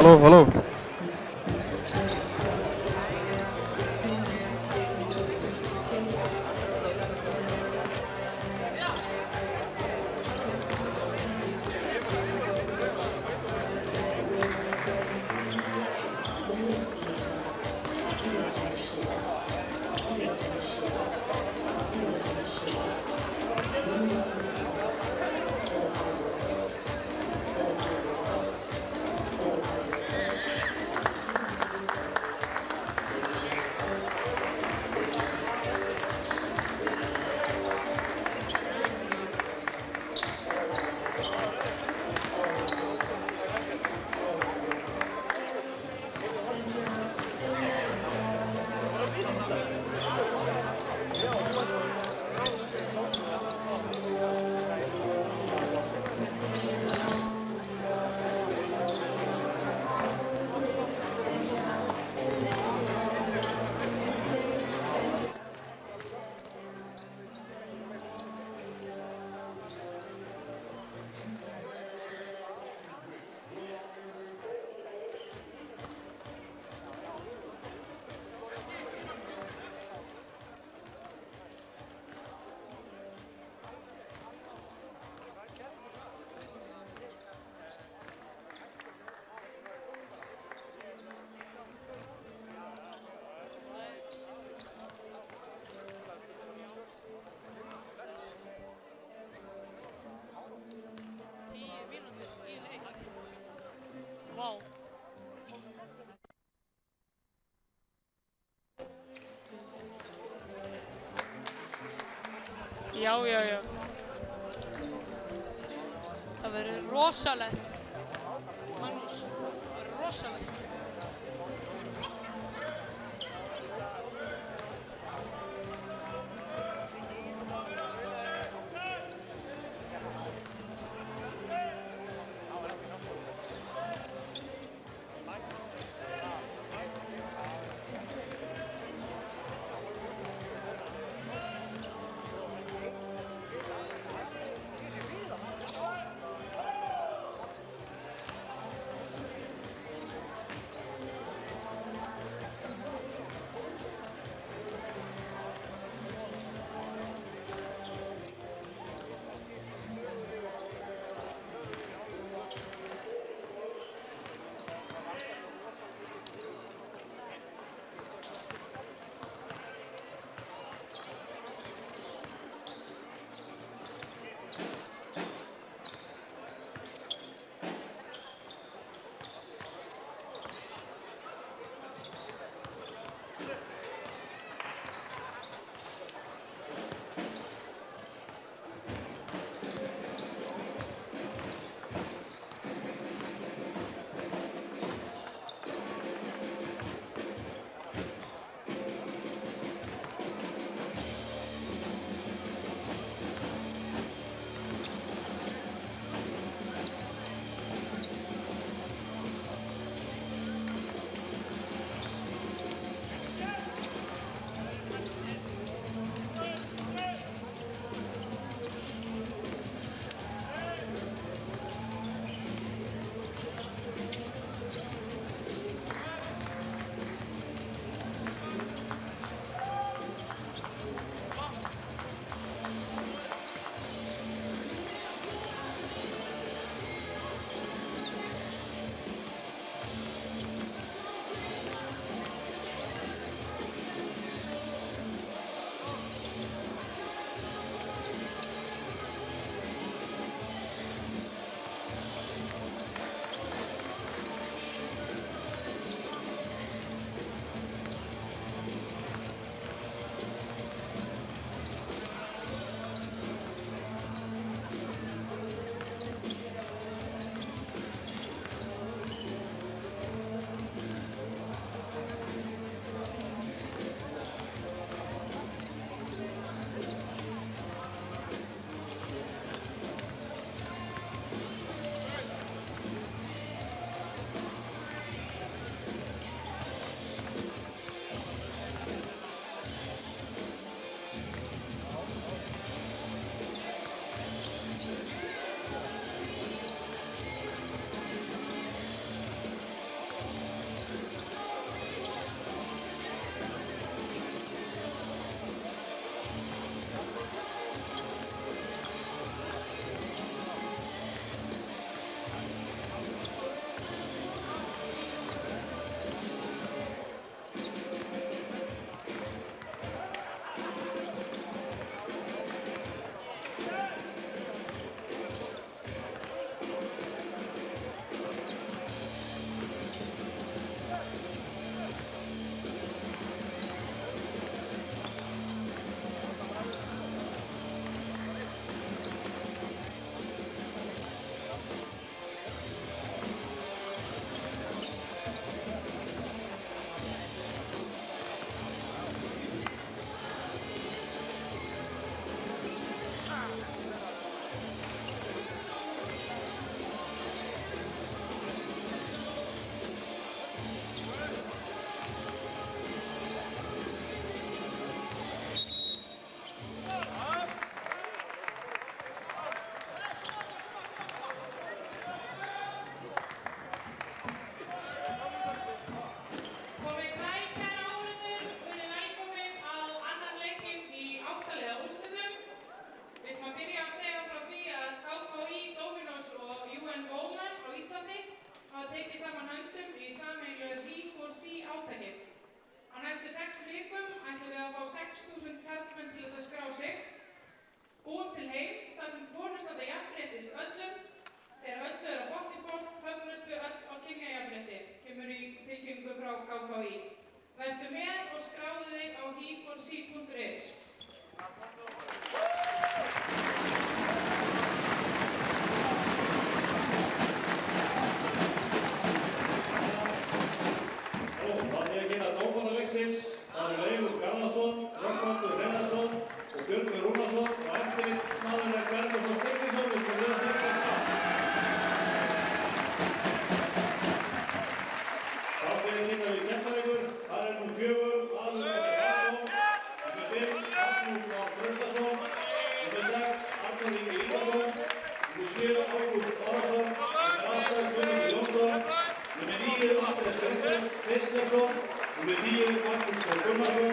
Hallå, hallå. Vá. Já, já, já. Það verður rosalegt. Magnús, það verður rosalegt. Númer 10, Magnús Þór Gunnarsson.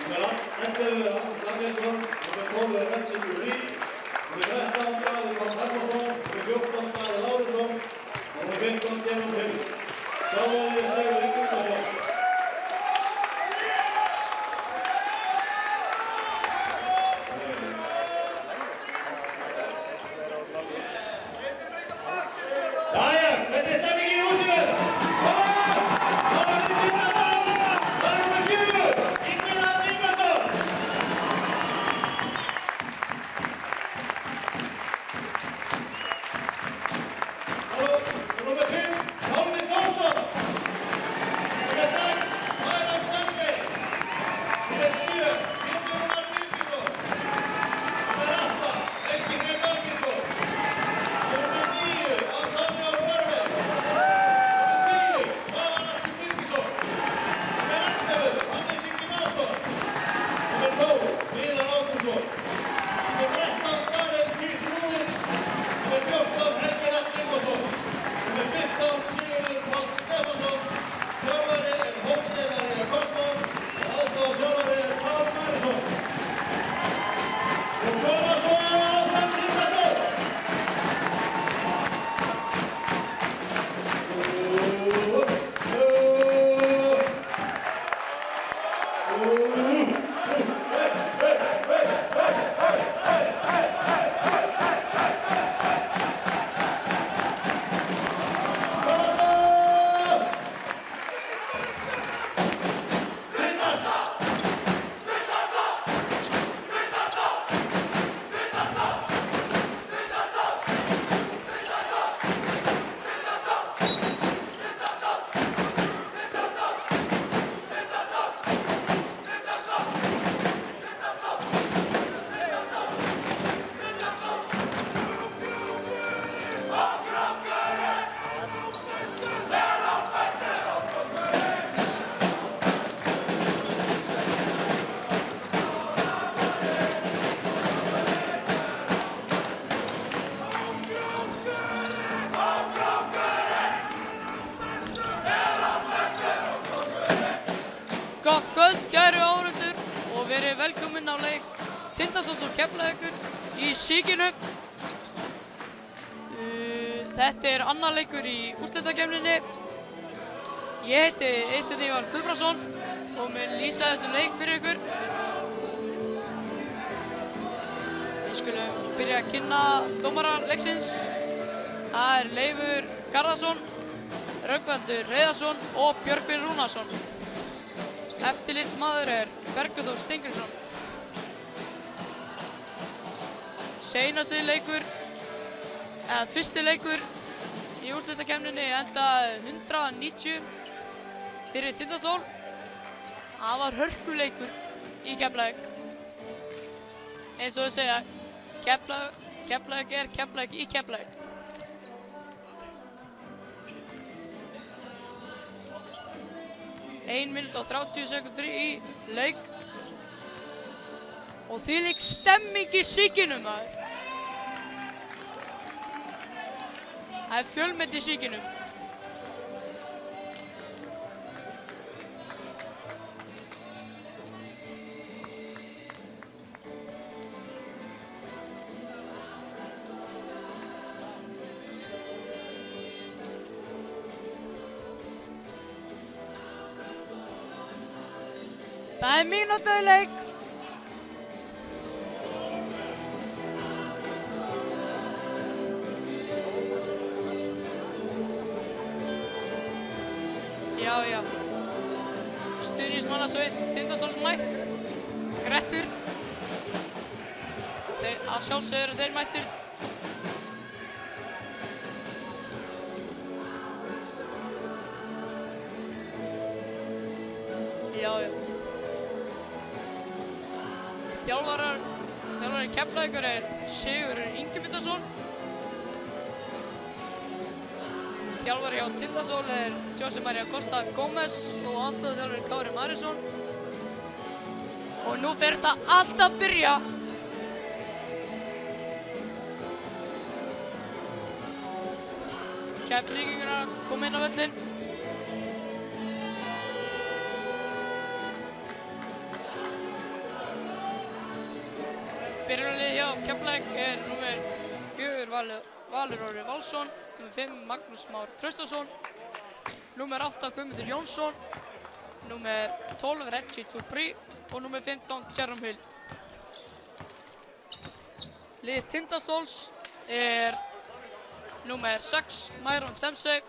Númer 11, Atli Danielsson. Númer 12, Rensingur Rík. Númer 13, Daði Páll Hermansson. Númer 14, Daði Lárusson. Og númer 15, Kevin Hill. Þjálfari Sigurður Ingimundarson. Jæja, hvernig er stemmingin í útinu? Koma! Það er til Ingvarsson! Það er númer 4, Ingvar Ingvarsson! Halló, númer 5, Pálmi Þórsson! Númer 6, Mæram Stansey! Númer 7, Pétur Rúnar Birgisson! Númer 8, Helgi Freyr Bergvinsson! Númer 9, Antonio Rörver! Númer 10, Svavar Atli Birgisson! Númer 11, Hannes Ingi Másson! Númer 12, Viðar Ágústsson! Númer 13, Darren Keith Lewis! Númer 14, Helgi Rafn Ingvarsson! Númer 15, Sigurður Páll Stefánsson! Þjálfari er Jose María Costa og aðstoðarþjálfari er Pál Marisson. Og koma svo áfram Tindastóll! Gott kvöld, kæru áhorfendur og verið velkomin á leik Tindastóls og Keflavíkur í Síkinu. Þetta er annar leikur í úrslitakeppninni. Ég heiti Eysteinn Ívar Guðbrandsson og mun lýsa þessum leik fyrir ykkur. Við skulum byrja að kynna dómara leiksins. Það er Leifur Garðarsson, Rögnvaldur Hreiðarsson og Björgvin Rúnarsson. Eftirlitsmaður er Bergur Þór Steingrímsson. Seinasti leikur, eða fyrsti leikur í úrslitakeppninni endaði 190 fyrir Tindastól. Það var hörkuleikur í Keflavík. Eins og þau segja, Keflavík er Keflavík í Keflavík. 1 mínúta og 30 sekúndur í leik og þvílík stemming í Síkinu, maður. Það er fjölmennt í Síkinu. Það er mínúta í leik. Já. Stuðningsmannasveit Tindastóls mætt. Grettur. Að sjálfsögðu eru þeir mættir. Já. Þjálfari Keflavíkur er Sigurður Ingimundarson. Þjálfari hjá Tindastól er Jose María Costa Gómez og aðstoðarþjálfari Kári Marisson. Og nú fer þetta allt að byrja. Keflvíkingar koma inn á völlinn. Byrjunarliðið hjá Keflavík númer 4 Valur Orri Valsson, númer 5 Magnús Már Traustason, númer 8 Guðmundur Jónsson, númer 12 Reggie Tourpri og númer 15 Jerome Hill. Lið Tindastóls númer 6 Myron Dempsey,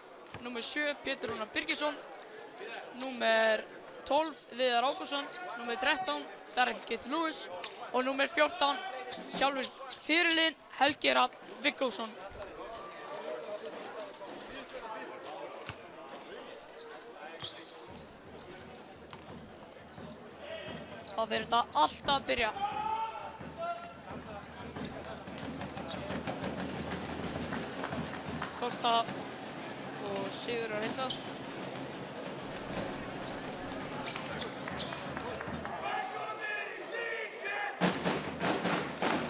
númer 7 Pétur Rúnar Birgisson, númer 12 Viðar Ágústsson, númer 13 Darrell Keith Lewis og númer 14 sjálfur fyrirliðinn Helgi Rafn Viggósson. Þá fyrir þetta alltaf að byrja. Kosta og Sigurður að heilsast.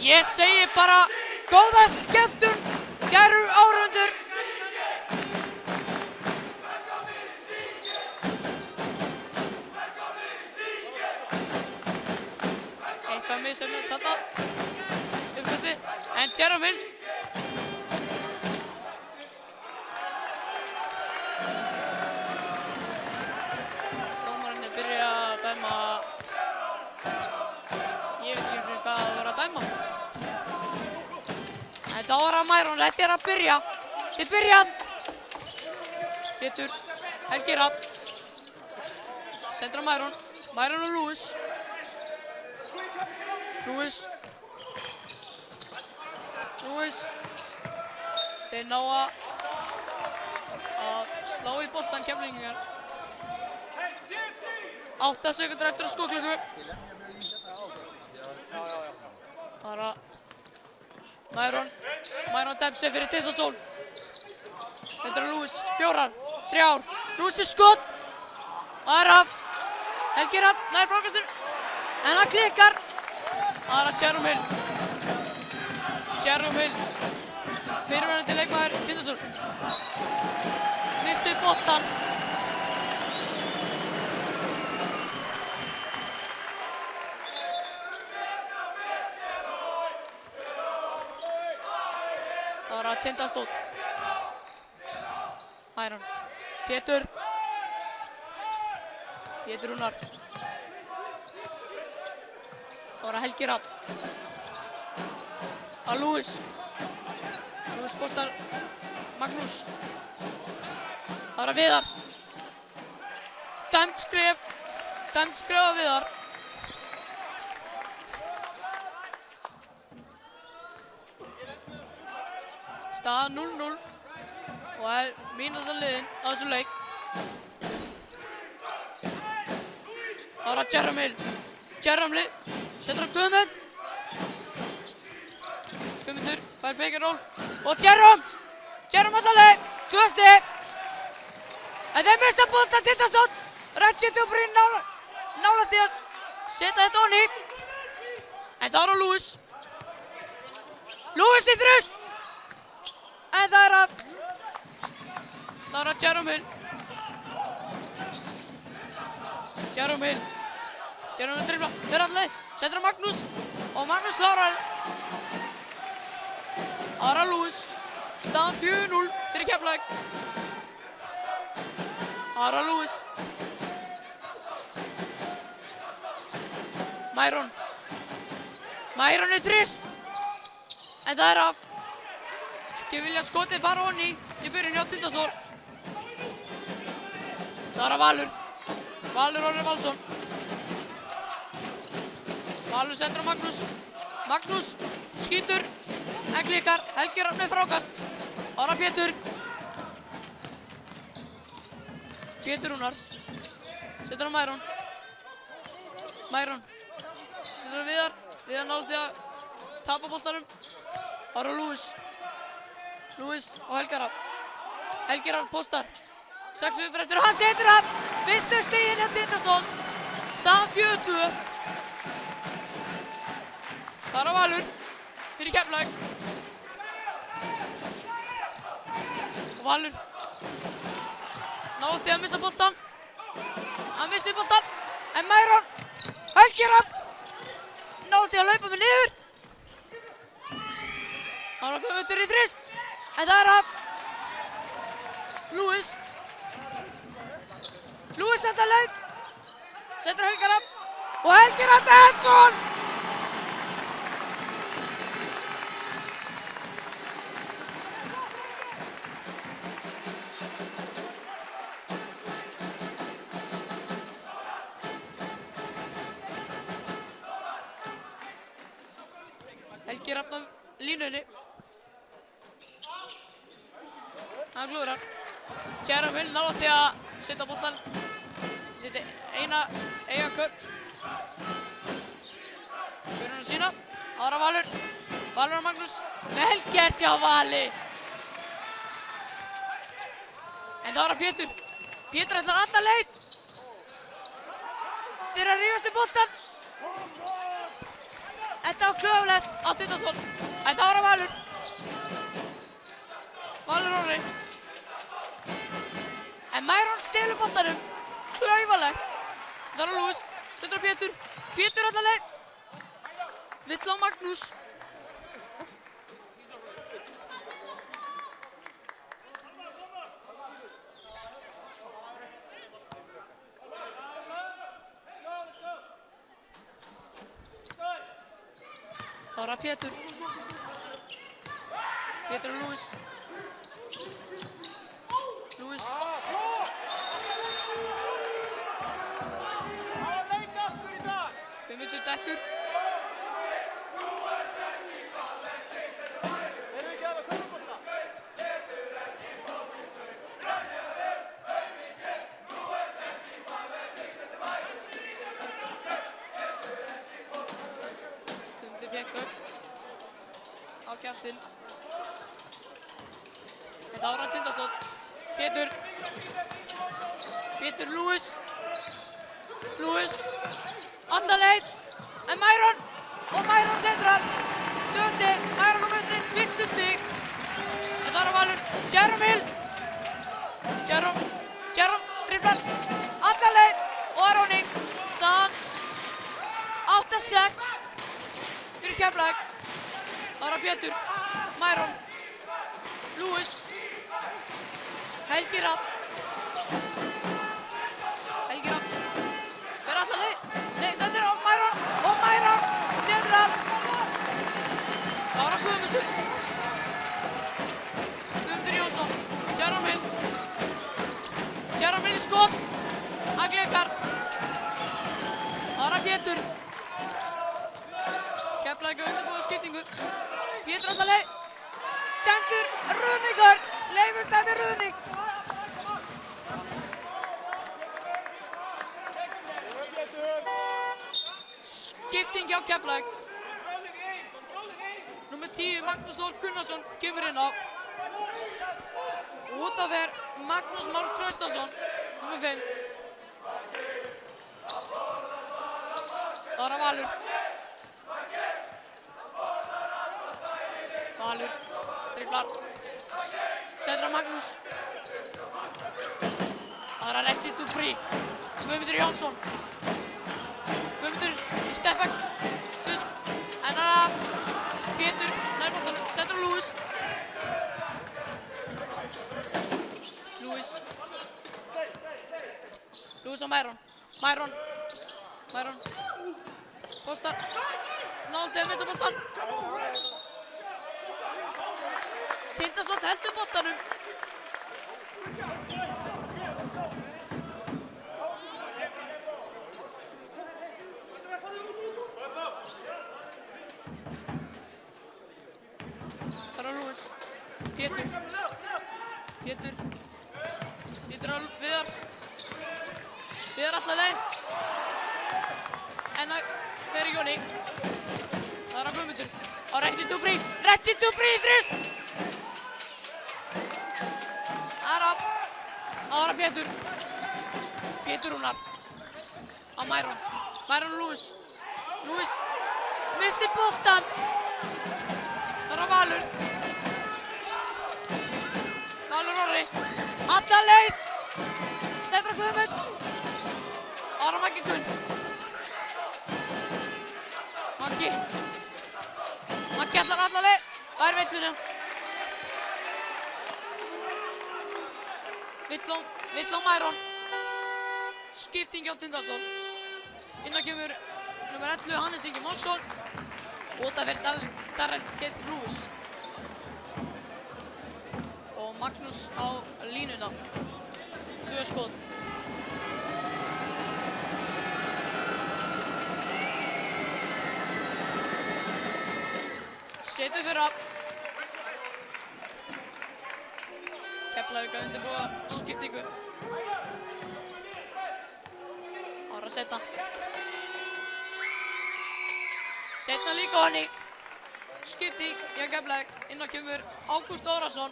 Ég segi bara góða skemmtun, kæru áhorfendur. Eitthvað misheppnaðist þarna uppkasti, en Jerome Hill dómarinn byrja að dæma. Ég veit ekki hvað það var að dæma. En þá var að Myron, þetta að byrja. Þið byrjað. Pétur, Helgi Rafn. Sendur á Myron. Myron og Lewis. Lewis. Þeir ná að slá í boltan Keflvíkingar. 8 sekúndur eftir að skóklöku. Það að Myron Dempsey fyrir Tindastól. Þetta Lewis, 4, 3, Lewis skot. Það af Helgi Rafn, nær frákastur, en hann klikkar. Það Jerome Hill. Fyrirverandi leikmaður Tindastól. Missir boltan. Það var að Tindastól. Myron. Pétur Rúnar. Það var að Helgi Rafn. Að Lewis postar Magnús. Það var að Viðar. Dæmt skref að Viðar. Staða 0-0 og mínútan liðin á þessum leik. Það var að Jerome Hill. Setur á Guðmund. Guðmundur fær pick-and-roll og Jerome allar leið. 2 stig. En þeir missa boltan Tindastóll. Reggie Tourpri nálægt í að setja þetta onni. En það var á Lewis í þrust. En það er að Jerome Hill. Jerome dribbla, fyrir allir, setur á Magnús og Magnús klárar. Það er að Lewis. Staðan 4-0 fyrir Keflavík. Það er að Lewis. Myron er þrist. En það er af. Ekki vilja skotið fara onni í byrjun hjá Tindastól. Það er að Valur Orri Valsson. Valur sendur á Magnús skýtur en klikkar. Helgi Rafn frákast. Það er að Pétur Rúnar. Setur á Myron. Setur á Viðar nálægt í að tapa boltanum. Það er að Lewis og Helgi Rafn postar. 6 sekúndur eftir og hann setur hann. Fyrstu stigin hjá Tindastól. Staðan 4-2. Það er að Valur fyrir Keflavík. Og Valur nálægt í að missa boltan. Hann missir boltan. En Myron, Helgi Rafn nálægt í að hlaupa með niður. Ára Guðmundur í þrist. En það af Lewis. Lewis senda leið. Setur Helga Rafn. Og Helgi Rafn með endgól. Helgi Rafn á línunni. Hann klúðrar. Jeremy Hill nálægt að setja boltan. Setja eiga körn. Fyrir hann sína. Ára Valur. Valur og Magnús. Vel gert hjá Vali. En það ára Pétur. Pétur ætlar alla leið. Þeir eru að rífast í boltan. Þetta á klöfulegt á Tindastóll. En það ára Valur. Valur Orri. En Mæron stelur boltanum. Klaufalegt. Það er Lewis. Setur á Pétur. Pétur alla leið. Vill á Magnús. Það er Pétur. Pétur og Lewis. Lewis. Guðmundur dettur. Guðmundur fékk upp á kjaftinn. En það ára Tindastóll. Pétur. Pétur Lewis. Lewis. Alla leið. En Mæron. Og Mæron setur hann. 2 stig. Mæron með sinn fyrstu stig. En það ára Valur. Jeremy Hill. Jerome driblar. Alla leið. Og Aróni. Staðan 8-6. Fyrir Keflavík. Það ára Pétur. Mæron. Lewis. Helgi Rafn. Helgi Rafn. Fer alla leið. Nei, sendir á Mæron. Og Mæron setur hann. Það ára Guðmundur. Guðmundur Jónsson. Jerome Hill. Jerome Hill skot. Hann glekar. Það ára Pétur. Keflavík undirbúið skiptingu. Pétur alla leið. Dæmdur ruðningur. Leifur dæmir ruðning. Skipting hjá Keflavík. Númer 10 Magnús Þór Gunnarsson kemur inn á. Út af fer Magnús Már Traustason. Númer 5. Það ára Valur. Valur driblar. Setur á Magnús. Það ára Reggie Dupree. Guðmundur Jónsson. Guðmundur í stefnvegg. Tusk. En það af Pétur. Nærboltanum. Setur á Lewis. Lewis. Lewis á Mæron. Mæron. Postar. Nálægt að missa boltan. Tindastóll heldur boltanum. Það er Lewis. Pétur á Viðar. Viðar alla leið. En það fer Jóni. Það er á Guðmundur. Á Reggie Dupree í þrist. Það er á Pétur. Pétur Rúnar. Á Mæron. Mæron Lewis. Missi boltan. Það er á Valur. Valur Orri. Alla leið. Setur á Guðmund. Ára Maggi Gunn. Maggi ætlar alla leið. Fær villuna. Vill á Mæron. Skipting hjá Tindastóll. Innan kemur nummer 11 Hannes Ingi Másson. Út af fyrir Darrell Keith Lewis. Og Magnús á línuna. 2 skot. Setur fyrir af. Keflavík að undirbúa skiptingu. Ára setna. Setna líka honni. Skipting hjá Keflavík. Inn á kemur Ágúst Órasson.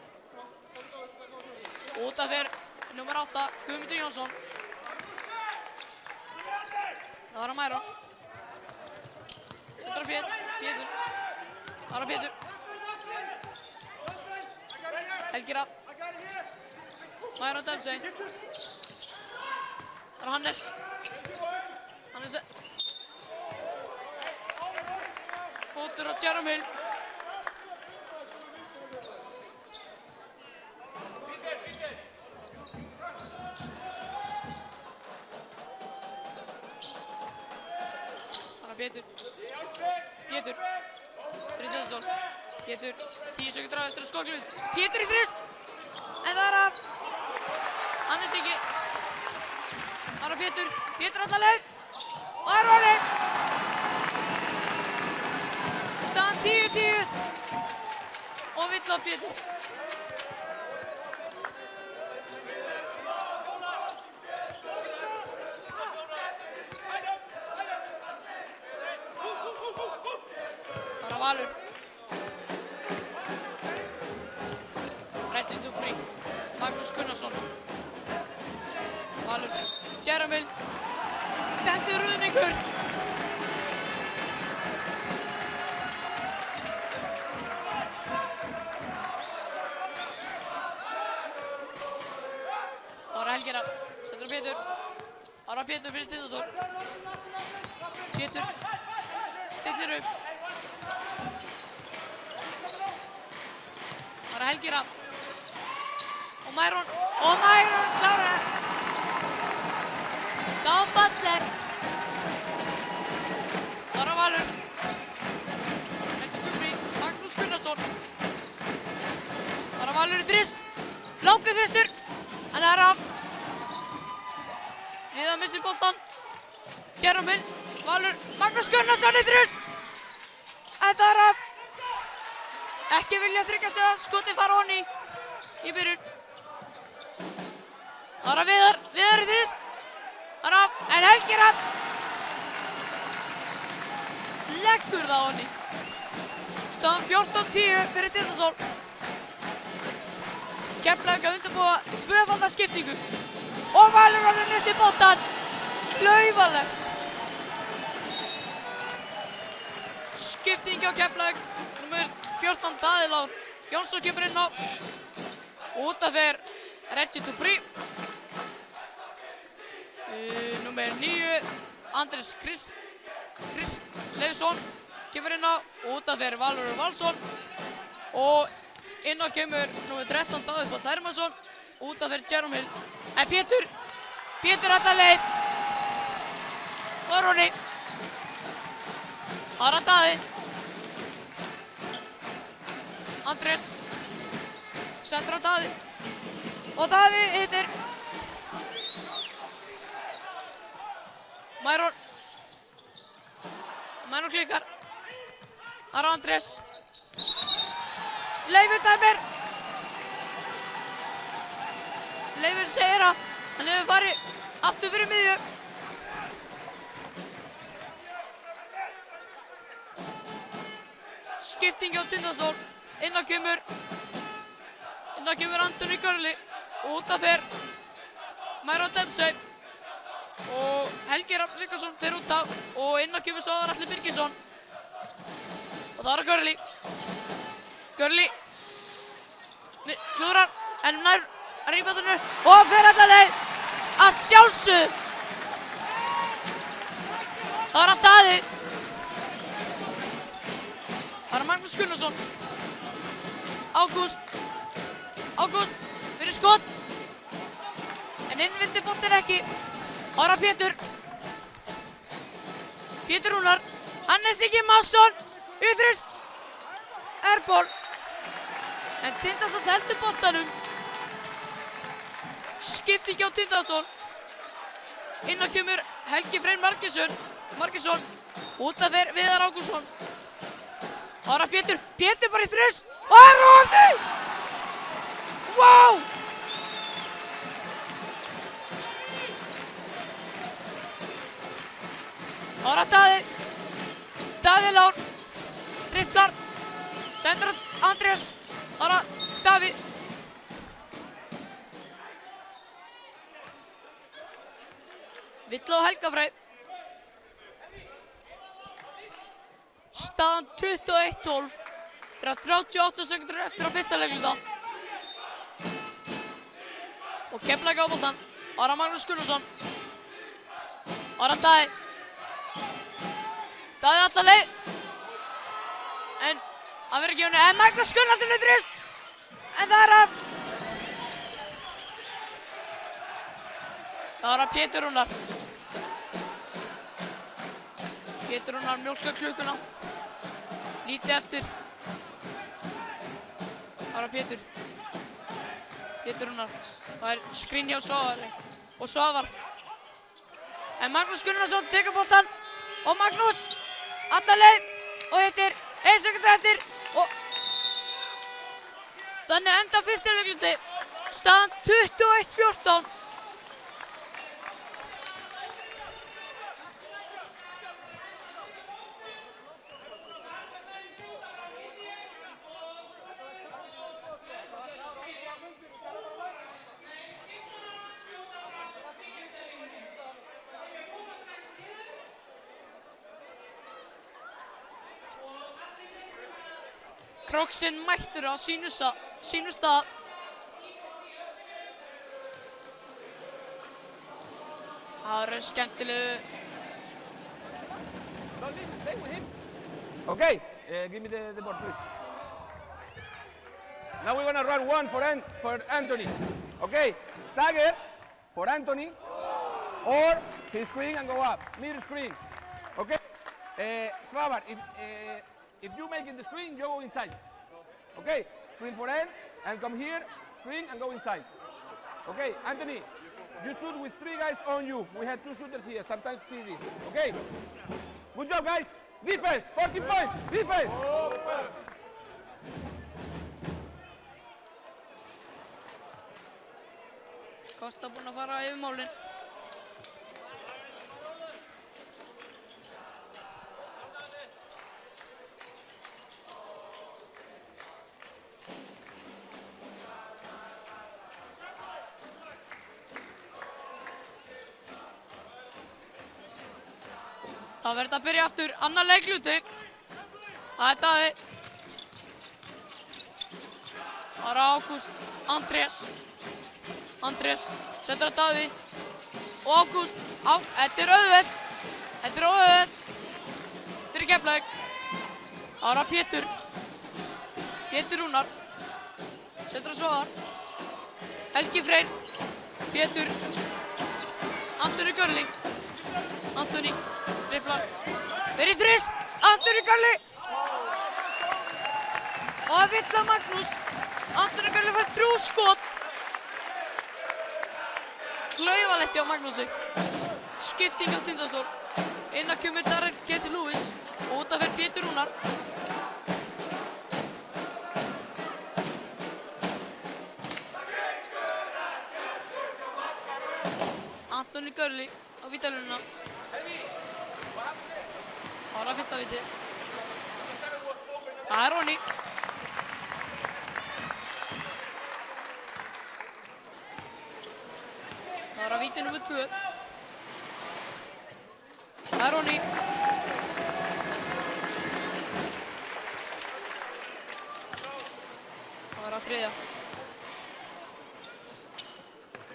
Út af fyrir nummer 8 Guðmundur Jónsson. Það var Mæron. Setur á Pétur. Það var Pétur. Helgi Rapp. Mæron Dempsey. Það var Hannes. Fótur á Jerome Hill. Það var Pétur. Fyrir Tindastóll. Pétur, 10 sekúndur eftir að skokla út. Pétur í þrist. En það er af. Hannes Ingi. Það er Pétur. Pétur alla leið. Og það er orðið. Staðan 10-10. Og vill á Pétur. Það er Valur. Reggie Dupree. Magnús Gunnarsson. Valur. Jerome Hill. Dæmdur ruðningur. Það var Helgi Rapp. Setur á Pétur. Það var Pétur fyrir Tindastóll. Pétur. Stillir upp. Það var Helgi Rapp. Og Mæron klárar. Það var falleg. Það var Valur. Reggie Dupree. Magnús Gunnarsson. Það var Valur í þrist. Langur þristur. En það er af. Við að missi boltan. Jerome Hill. Valur. Magnús Gunnarsson í þrist. En það er af. Ekki vilja þriggja stiga. Skotin fara honni í byrjun. Það er Viðar í þrist. Það er af. En Helgi Rapp. Leggur það honni. Staðan 14-10 fyrir Tindastóll. Keflavík að undirbúa tvöfalda skiptingu. Og Valur að missi boltan. Klaufaleg. Skipting á Keflavík. Númer 14 Daði Lár Jónsson kemur inn á. Út af fyrir Reggie Dupree. Númer 9 Andrés Leifsson kemur inn á. Út af fyrir Valur Valsson. Og inn á kemur númer 13 Daði Páll Hermannsson. Út af fyrir Jerome Hill. En Pétur alla leið. Og Róni. Það er Daði. Andrés. Sendur á Daði. Og Daði hittir. Mæron klikkar. Það er Andrés. Leifur dæmir. Leifur segir að hann hefur farið aftur fyrir miðju. Skipting á Tindastóll. Inn á kemur Antoni Görli. Út af fyrir Mæron Dempsey. Og Helgi Rapp Viggarsson fer út af. Og inn á kemur Svavar Atli Birgisson. Og það er Görli. Klúrar. En nær rýbátunum. Og fer alla leið. Að sjálfsögðu. Það er Daði. Það er Magnús Gunnarsson. Ágúst. Ágúst fyrir skot. En innvildi boltinn ekki. Ára Pétur. Pétur Rúnar. Hannes Ingi Másson. Uþrist. Airból. En Tindastóll heldur boltanum. Skipting á Tindastóll. Innan kemur Helgi Freyr Margeirsson. Út af fer Viðar Ágústsson. Ára Pétur. Pétur bara í þrist. Og það er Róði! Vá! Ára Daði. Daði Lár. Ripplar. Sendur á Andrés. Ára Daði. Villa og Helga Frey. Staðan 21-12 þegar 38 sekundur eftir á fyrsta leikluta. Og Keflavík á boltann. Ára Magnús Gunnarsson. Ára Daði. Daði alla leið. En það verður ekki unni. En Magnús Gunnarsson er þrist. En það er af. Það er af Pétur Rúnar. Pétur Rúnar mjólkar klukkuna. Lítið eftir. Það er Pétur. Pétur Rúnar. Það er skrín hjá Svavari. Og Svavar. En Magnús Gunnarsson tekur boltann. Og Magnús. Alla leið. Og þetta er 1 sekúndu eftir. Og þannig enda fyrsta leikluti. Staðan 21-14. Króksinn mættur á sínum stað. Það eru skemmtilegu. Okay, give me the board, please. Now we're gonna run one for Anthony. Okay, stagger for Anthony, or he screen and go up. Middle screen. Okay, Svavar, if you make it the screen, you go inside. Okay, screen for end and come here, screen and go inside. Okay, Anthony, you shoot with 3 guys on you. We have 2 shooters here. Sometimes see this. Okay, good job, guys. Defense, 40 points. Defense. Kosta búinn að fara yfir málin. Það verður að byrja aftur, annar leikluti. Það er Daði. Ára Ágúst, Andrés, setur að Daði. Og Ágúst, þetta er auðvelt. Fyrir Keflavík. Ára Pétur. Pétur Rúnar. Setur að Svavar. Helgi Freyr. Pétur. Antoni Görling. Antoni. Ripplar. Verið þrist. Antoni Görli. Og það vill að Magnús. Antoni Görli fær 3 skot. Klaufalegt hjá Magnúsi. Skipting á Tindastóll. Inn að kemur Darrell Ketil Lewis. Og út af fer Pétur Rúnar. Antoni Görli á vítalínuna. Ára fyrsta viti. Það er Ronny. Ára viti nummer 2. Það er Ronny. Ára þriðja.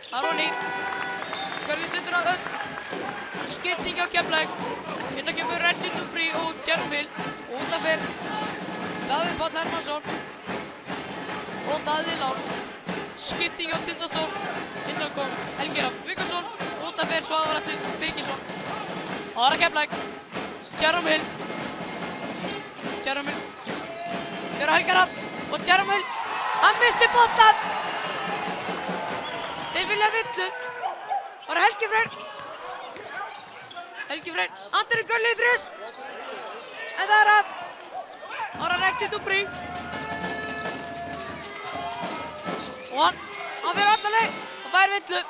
Það er Ronny. Görli setur að öll. Skipting á Keflavík. Hérna kemur Reggie Dupree og Jerome Hill. Og út af fer Davíð Páll Hermannsson. og Daði Lár. Skipting á Tindastól. Innan kom Helgi Rafn Viggarsson. Út af fer Svavar Atli Birgisson. Aðra Keflavík. Jerome Hill. Jerome Hill. Fyrir Helga Rafn og Jerome Hill. Hann misti boltan. Þeir vilja villu. Það Helgi Freyr. Helgi Freyr. Andri Gulli í þrjus. En það að Reggie Dubry. Og hann fer alla leið og fær villu.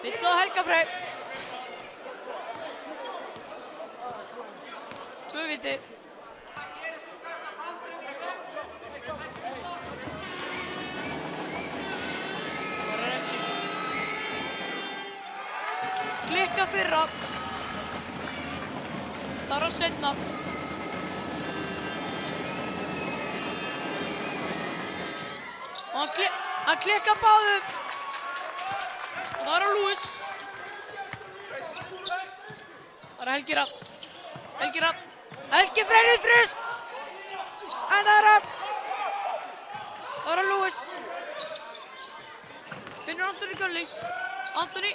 Villu á Helga Freyr. 2 viti. Klikka fyrra. Þar á seinna. Og hann klikka báðum. Og þar á Lewis. Þar á Helgi Rafn. Helgi Rafn. Helgi Freyr í þrjus. En það Rafn. Þar á Lewis. Finnur Antoni Gulli. Antoni.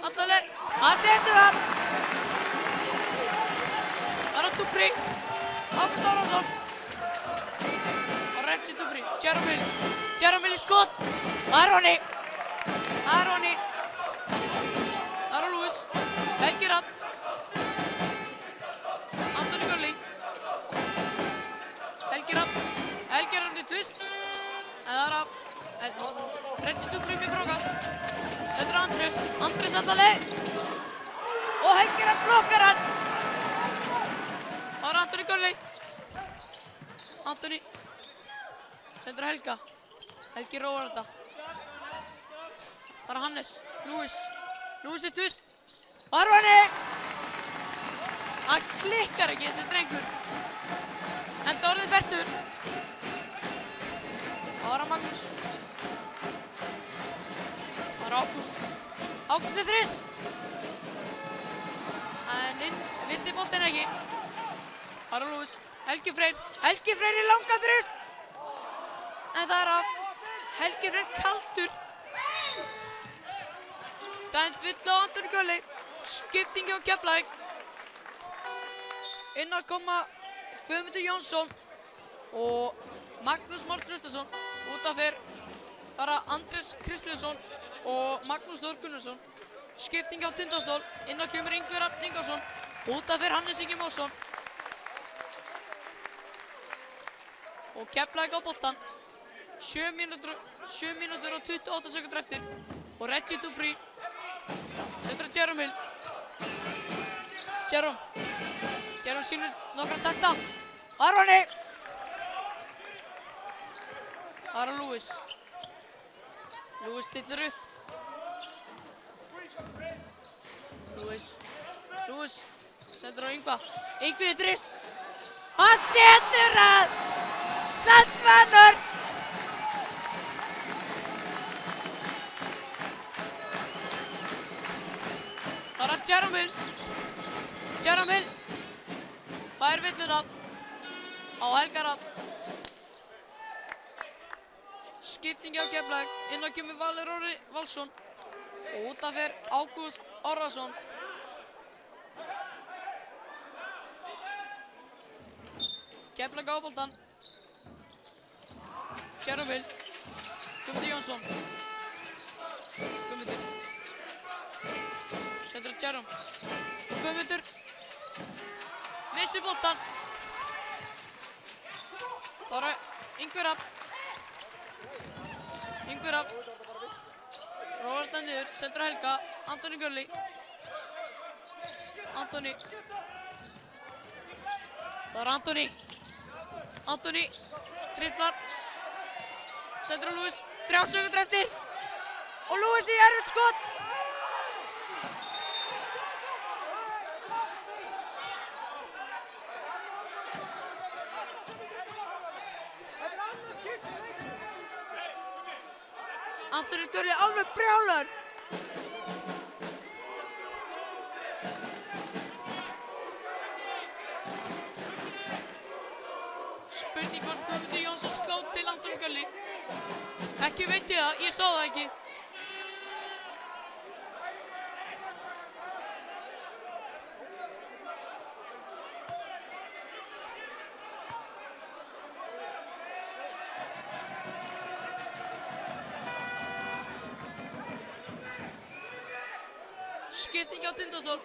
Allaleg. Hann setur það. Það Dubry. Ágúst Árásson. Og Reggie Dubry. Jerome Hill. Jerome Hill í skot. Aroni. Aroni. Það Lewis. Helgi Rafn. Antoni Gulli. Helgi Rafn. Helgi Rafn í twist. En það Reggie Dubry með frákast. Setur Andrés. Andrés allaleg. Og Helgi Rafn blokkar hann. Það Antoni Gulli. Antoni. Setur Helga. Helgi róar þetta. Það Hannes. Lewis. Lewis í twist. Aroni. Hann klikkar ekki þessi drengur. Enda orðið fertur. Það Magnús. Það Ágúst. Ágúst í þrjus. En inn vildi boltinn ekki. Það Lewis. Helgi Freyr. Helgi Freyr í langa þrjus. En það af Helgi Freyr kaldur. Dæmt villu á Antoni Gulli. Skiptingi á Keflavík. Inn að koma Guðmundur Jónsson og Magnús Már Traustason. Út af fer þar Andrés Kristleifsson og Magnús Þór Gunnarsson. Skipting á Tindastól. Inn að kemur Ingvi Rafn Ingarsson. Út af fer Hannes Ingi Másson. Og Keflavík á boltan. 7 mínútur og 28 sekundur eftir. Og Reggie Dubry setur að Jerome Hill. Jerome sýnir nokkra takta. Aroni. Það er Lewis. Lewis stillir upp. Lewis setur á Yngva. Yngvi í þrist. Hann setur að Sandvanur. Það er Jerome Hill. Jerome Hill fær villuna á Helga Rafn. Skiptingi á Keflavík. Inn á kemur Valur Orri Valsson. Og út af fer Ágúst Árásson. Keflavík á boltan. Jerome Hill. Guðmundur Jónsson. Guðmundur. Setur að Jerome. Guðmundur. Missir boltan. Það er Ingvi Rafn. Ingvi Rafn. Róar þetta niður. Setur að Helga. Antoni Gulli. Antoni. Það er Antoni. Antoni. Dribblar. Setur að Lewis. 3 sekundur eftir. Og Lewis í erfitt skot. Antoni Gulli alveg brjálaður. spurning hvort Guðmundur Jónsson sló til Antoni Gulli. Ekki veit ég það, ég sá það ekki. Skipting á Tindastóll.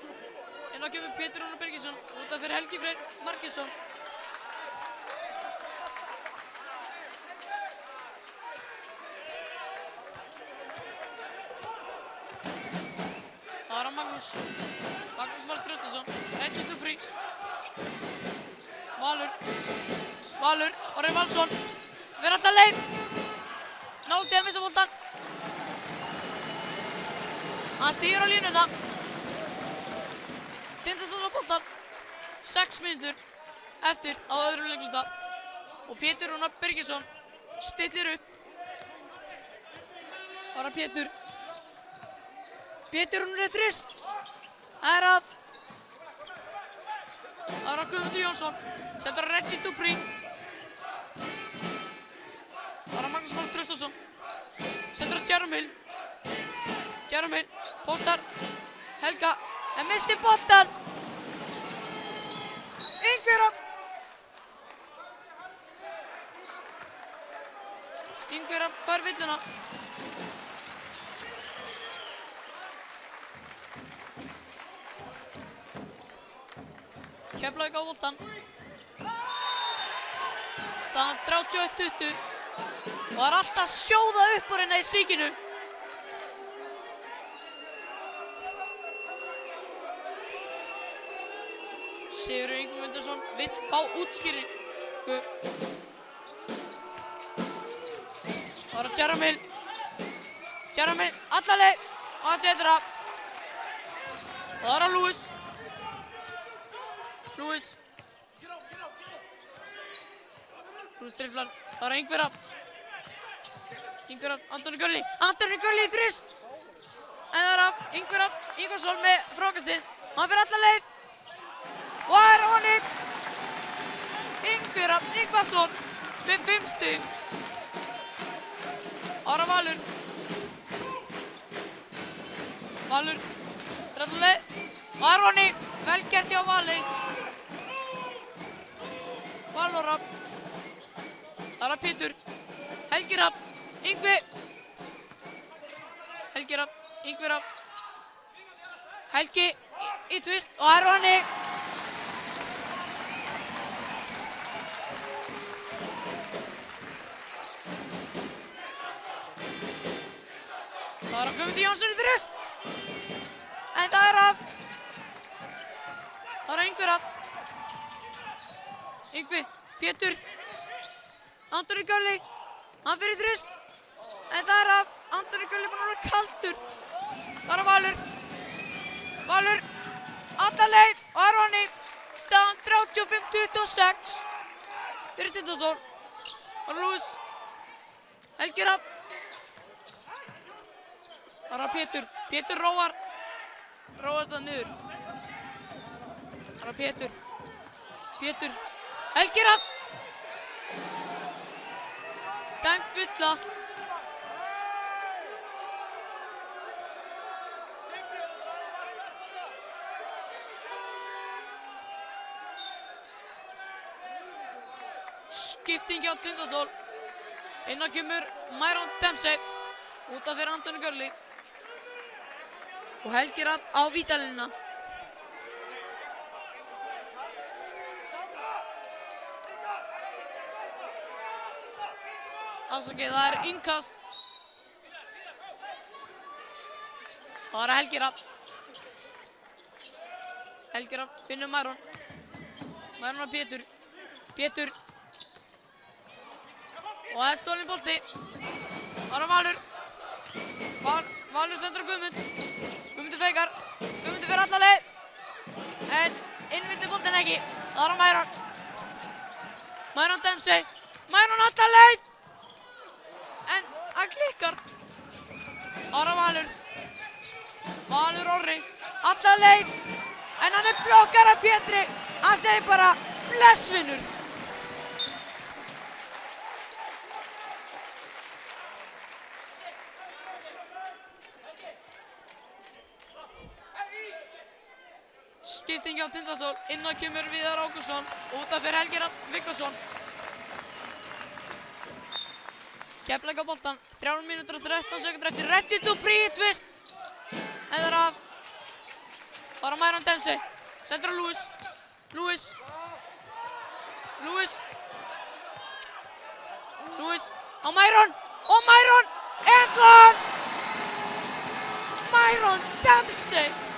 Inn á kemur Pétur Rúnar Birgisson út af fyrir Helgi Freyr Margeirsson. Það var Magnús Már Traustason, Reggie Dupri, Valur, Orri Valsson, fer alla leið, náði að missa boltann. Hann stígur á línuna. Tindastóll á boltann, 6 mínútur eftir á öðrum leikluta og Pétur Rúnar Birgisson stillir upp. Bara Pétur Rúnar er þrist. Það er af Guðmundur Jónsson, setur að Reggie Dupri. Það er Magnús Már Traustason, setur að Jerome Hill, postar, Helga, en missir boltan. Yngvi Rafn fær villuna. Keflavík á boltan. Staðan 31-20 og það er alltaf að sjóða upp úr hérna í síkinu. Sigurður Ingimundarson vill fá útskýringu. Það er Jerome Hill, alla leið og hann setur það. Það er Lewis driflar. Það er Yngvi Rafn, Antoni Gulli í þrist. En það er af Yngvi Rafn Ingvarsson með frákastið. Hann fer alla leið og það er honni. Yngvi Rafn Ingvarsson með 5 stig. Ára Valur er alla leið og það er honni. Vel gert hjá Vali. Valur Rafn. Það er Pétur, Helgi Rafn, Yngvi Rafn, Helgi í tvist og það er honni. Það er Guðmundur Jónsson í þrist, en það er af. Það er Yngvi Rafn, Pétur, Antoni Gulli, hann fyrir þrist, en það er af. Antoni Gulli búinn að vera kaldur. Það er Valur, alla leið og það er honni. Staðan 35-26 fyrir Tindastóll. Það er Lewis, Helgi Rafn. Það er Pétur róar þetta niður. Það er Pétur, Helgi Rafn. Dæmt villa. Skipting á Tindastóll. Inn á kemur Myron Dempsey út af fyrir Antoni Gulli og Helgi Rafn á vítalínuna. Afsakið, það er innkast. Það er Helgi Rafn. Helgi Rafn finnur Myron og Pétur. Og það er stólinn bolti. Það er Valur sendur á Guðmundur feikar. Guðmundur fer alla leið. En innvildi boltin ekki. Það er Myron Dempsey. Myron alla leið. En hann klikkar. Það er Valur Orri. Alla leið. En hann blokkar af Pétri. Hann segir bara bless vinnur. Skipting á Tindasól, inn á kemur Viðar Ágústsson, út af fyrir Helgi Rafn Viggósson. Keflavík á boltan, 3 mínútur og 13 sekúndur eftir, ready to pre-twist. Heiðar af. Bara Myron Dempsey, sendur á Lewis. Lewis á Myron, og Myron, and one! Myron Dempsey.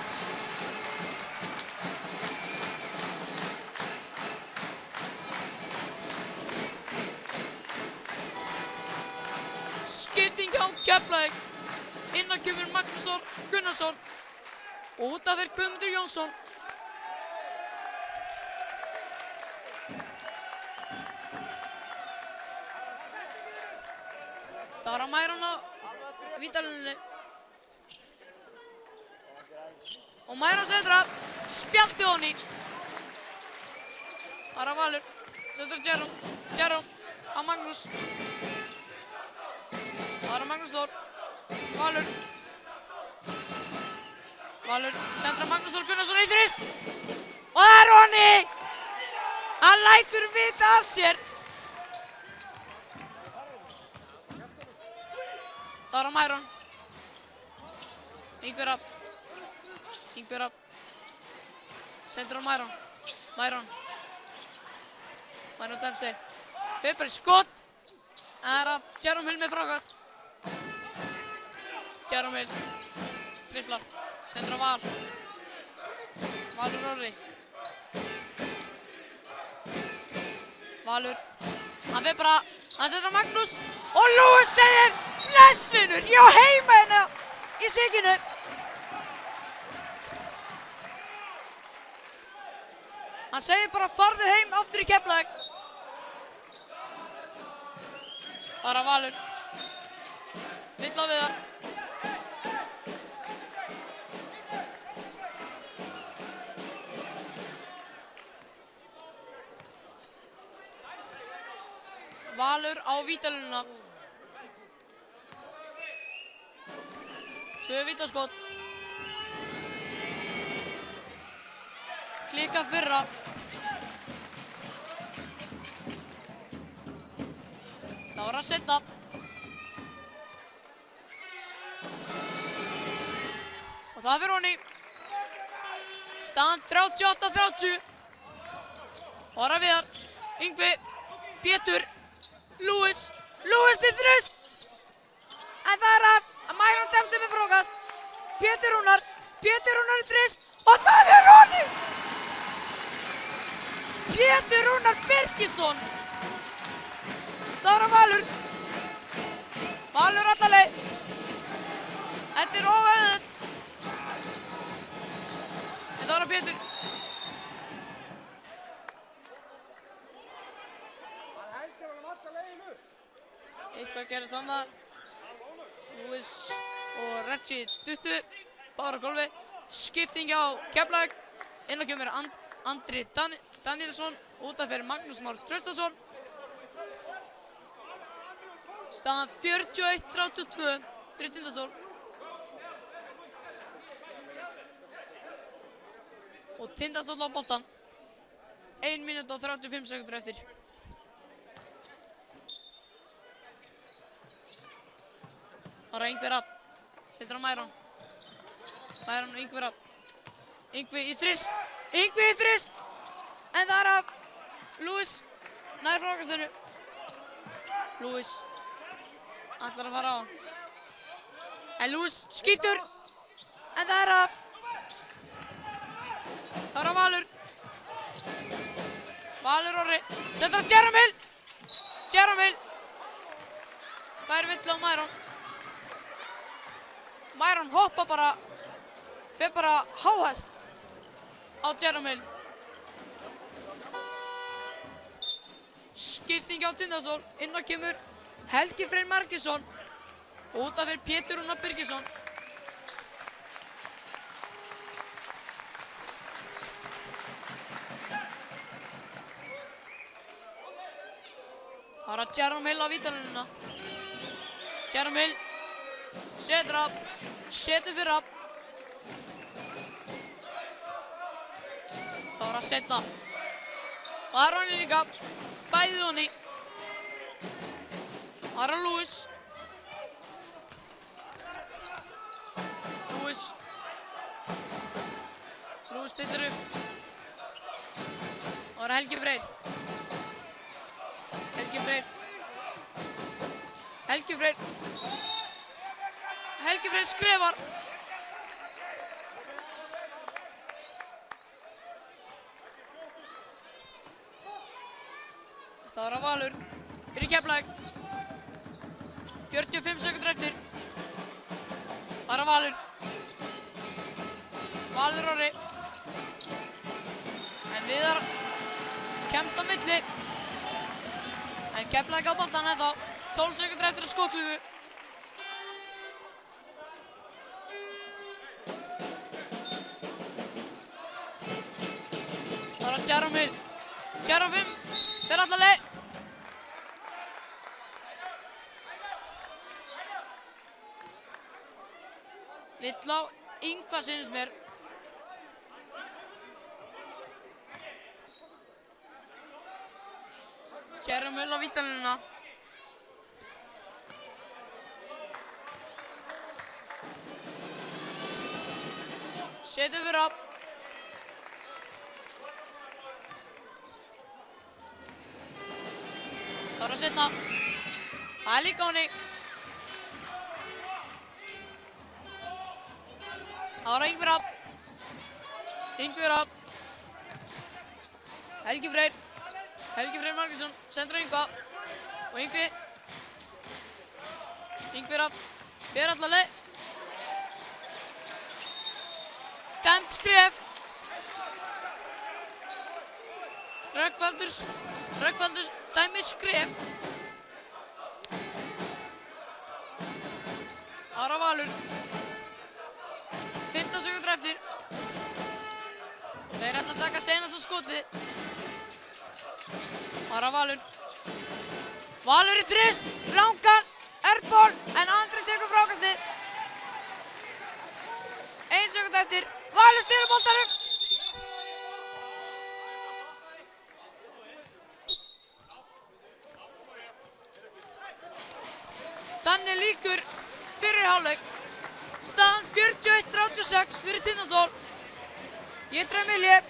Skipting á Keflavík, inn á kemur Magnús Þór Gunnarsson og út af fyrir Guðmundur Jónsson. Það var að Myron á vítalínunni og Myron setur af, spjaldi honni. Það var að Valur, setur Jerome á Magnús. Það var að Magnús Þór, Valur, sendur að Magnús Þór Gunnarsson í þrist og það er honni! Hann lætur vita af sér. Það var að Myron. Yngvi Rafn, sendur á Myron Dempsey, fer bara í skot. Það er af Jerome Hill með frákast. Jerome Hill, driblar, sendur á Val. Valur Orri. Valur, hann fer bara, hann sendur á Magnús og Lewis segir blessvinur, ég á heima hérna í Siginu. Hann segir bara farðu heim aftur í Keflavík. Það er að Valur, vill á Viðar. Valur á vítalínuna. 2 vítaskot. Klika fyrra. Það var að setja. Og það fyrir honni. Staðan 38-30. Og það er að Viðar. Yngvi, Pétur, Lewis í þrist. En það er að Myron Dempsey með frákast. Pétur Rúnar í þrist. Og það er honni! Pétur Rúnar Birgisson. Það var að Valur alla leið. Þetta er óauðvelt. En það var að Pétur. Eitthvað gerist annað. Lewis og Reggie duttu. Báður á gólfi. Skipting á Keflavík. Inn á kemur Andri Danielsson. Út af fyrir Magnús Már Traustason. Staðan 41-32 fyrir Tindasól. Og Tindasól á boltan. 1 mínúta og 35 sekúndur eftir. Það var Yngvi Rafn. Setur á Myron og Yngvi Rafn. Yngvi í þrist. En það er af Lewis nær frákastinu. Lewis ætlar að fara á hann. En Lewis skýtur. En það er af. Það er af Valur. Valur Orri. Setur á Jerome Hill. Fær vill á Myron. Myron hoppa bara. Fer bara háhest á Jerome Hill. Skipting á Tindasól. Inn á kemur Helgi Freyr Margeirsson. Út af fyrir Pétur Rúnar Birgisson. Það er að Jerome Hill á vítalínuna. Jerome Hill setur fyrir af. setna. Og Aron er líka, bæði honni. Aron Lewis. Lewis stillir upp. Og það er Helgi Freyr. Helgi Freyr skrifar. Það er að Valur fyrir Keflavík. 45 sekúndur eftir. Það er að Valur. Valur Orri. En Viðar kemst á milli. En Keflavík á boltann ennþá. 12 sekúndur eftir að skotklukku. Það er að Jerome Hill. Jerome Hill fer alla leið. Vill á Ingva sýnist mér. Jerome Hill á vítalínuna. Setur fyrir á. Það er að setna. Það er líka honni. Það var Ingvi Rafn. Helgi Freyr Margrímsson sendur á Ingva. Og Ingvi Rafn fer alla leið. Dæmt skref. Rögnvaldur dæmir skref. Það er að Valur. 15 sekúndur eftir. Og þeir ætla að taka seinasta skotið. Það er að Valur. Valur í þrist, langan, airból, en Andri tekur frákastið. 1 sekúnda eftir. Valur stýrir boltanum. Þannig lýkur fyrri hálfleik. Staðan 41-36 fyrir Tindastól. Ég drömmi Ilje.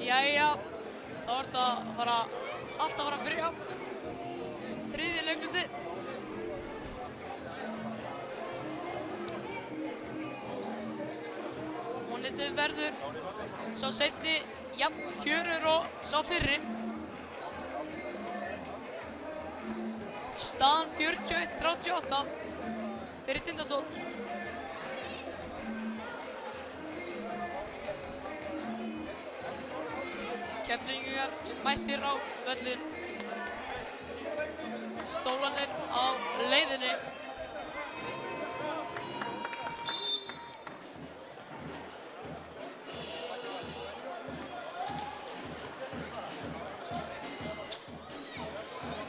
Jæja, þá er þetta allt að fara að byrja. Þriðji leikluti. Vonandi verður sá seinni jafn fjörur og sá fyrri. Staðan 41-38 fyrir Tindastól. Keflvíkingar mættir á völlinn. Stólarnir á leiðinni.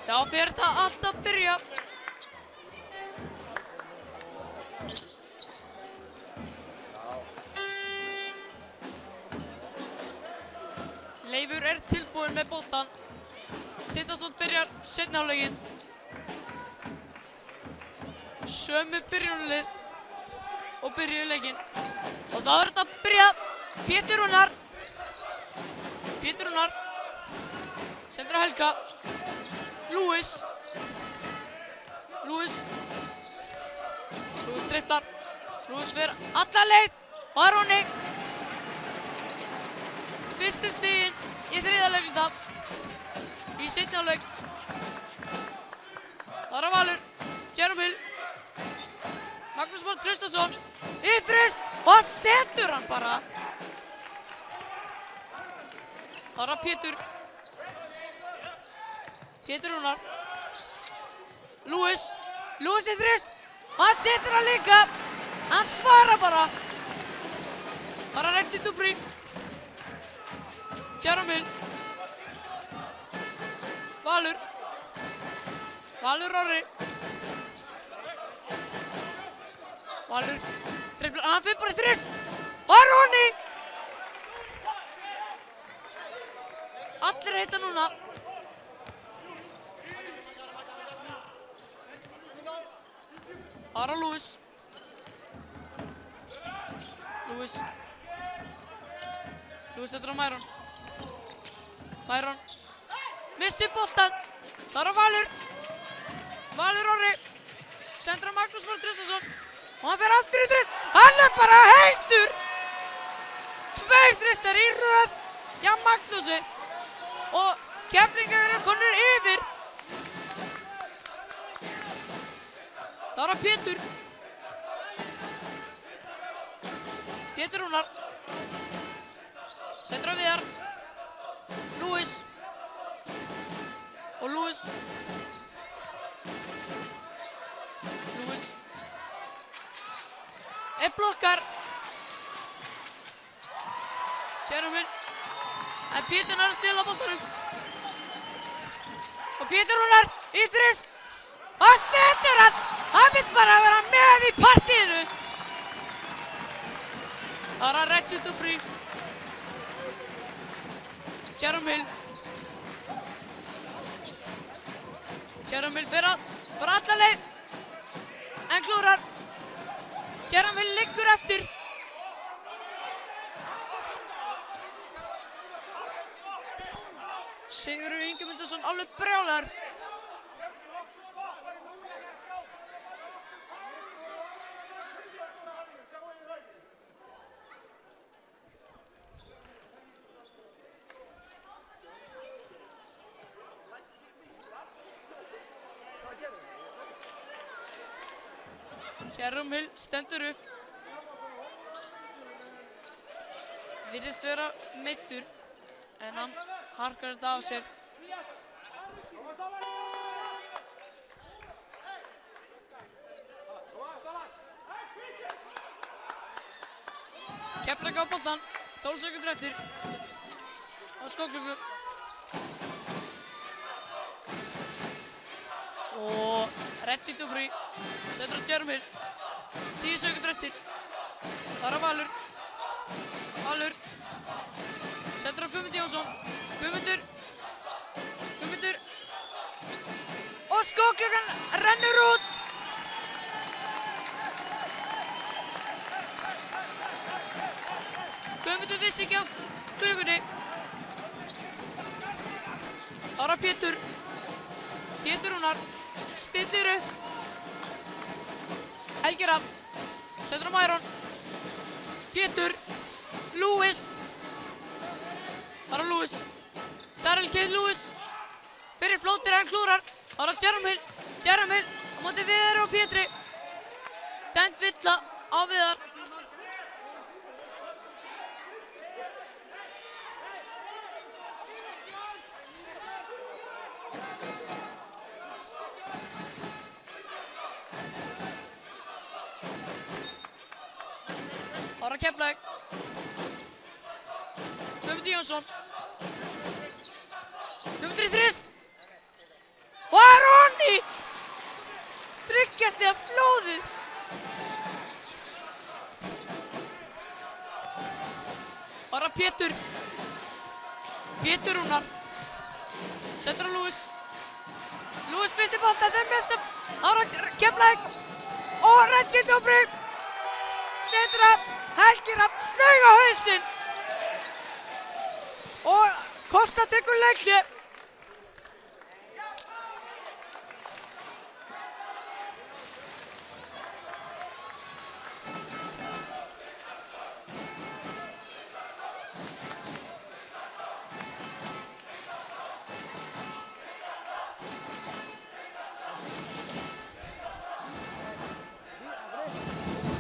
Þá fer þetta allt að byrja. Leifur er tilbúinn með boltan. Tindastóll byrjar seinni hálfleikinn. Sömu byrjunarlið og byrjuðu leikinn. Og þá er þetta að byrja. Pétur Rúnar. Sendur á Helga. Lewis dribblar. Lewis fer alla leið. Aroni. Fyrstu stiginn í þriðja leikluta í seinni hálfleik. Þar á Valur, Jerome Hill, Magnús Már Traustason, yfirist og setur hann bara. Þar á Pétur Rúnar, Lewis yfirist og hann setur hann líka. Hann svarar bara. Þar á Reggie Dubry. Jerome Hill. Valur Orri. Valur dribblar, hann fyrir bara í þrist. Og Roni. Allir heita núna. Þar á Lewis. Lewis setur á Myron. Missir boltan. Þar á Valur Orri. Sendur á Magnús Már Traustason. Og hann fer aftur í þrist. Hann er bara heitur. 2 þristar í röð hjá Magnúsi. Og Keflvíkingar eru komnir yfir. Þar á Pétur Rúnar. Sendur á Viðar. Lewis blokkar. Jerome Hill. En Pétur er að stela boltanum. Og Pétur Rúnar í þrist. Og setur hann. Hann vill bara vera með í partíinu. Það er Reggie Dubry. Jerome Hill. Jerome Hill fyrir bara alla leið. En klúrar. Jerome Hill liggur eftir. Sigurður Ingimundarson alveg brjálaður. Jerome Hill stendur upp. Virðist vera meiddur, en hann harkar þetta af sér. Keflavík á boltann, 12 sekúndur eftir á skóklukku. Og Reggie Dubry setur á Jerome Hill, 10 sekúndur eftir. Þar á Valur. Valur setur á Guðmund Jónsson. Guðmundur og skóklukkan rennur út. Guðmundur vissi ekki á klukkunni. Þar á Pétur Rúnar stillir upp. Helgi Rafn setur á Myron. Pétur, Lewis. Þar á Lewis. Darrell Keith Lewis fyrir flótir en klúrar. Þar á Jerome Hill á móti Viðari og Pétri. Dæmd villa á Viðar. Þar á Keflavík. Guðmund Jónsson. Guðmundur í þrist. Og það er onni! Þryggjast eða flóðið. Þar á Pétur Rúnar. Setur á Lewis. Lewis fyrst í bolta, þeir missa. Þar á Keflavík. Og Reggie Dubry setur á Helgi Rafn, flaug á hausinn. Og Kosta tekur leikli.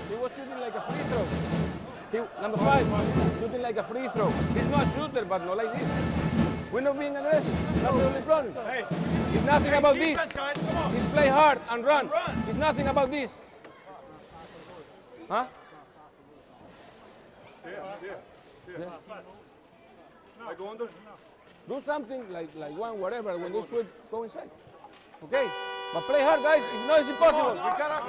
He was shooting like a free throw. Number 5, shooting like a free throw. He's not a shooter, but not like this. We're not being aggressive. That's the only problem. Hey, It's nothing about this. defense, guys, come on. It's play hard and run. Run. It's nothing about this. Huh? I go under. Do something like one, whatever, when they should go inside. Okay? But play hard, guys. If not, it's impossible. We gotta.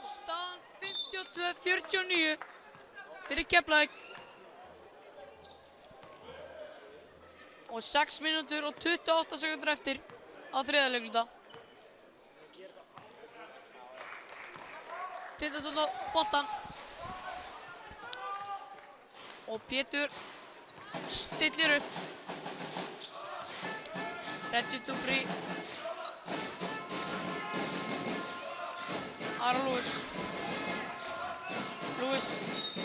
Staðan 52-49 fyrir Keflavík. Og 6 mínútur og 28 sekúndur eftir á þriðja leikluta. Tindastóll á boltann. Og Pétur stillir upp. Reggie Dubry. Þar á Lewis.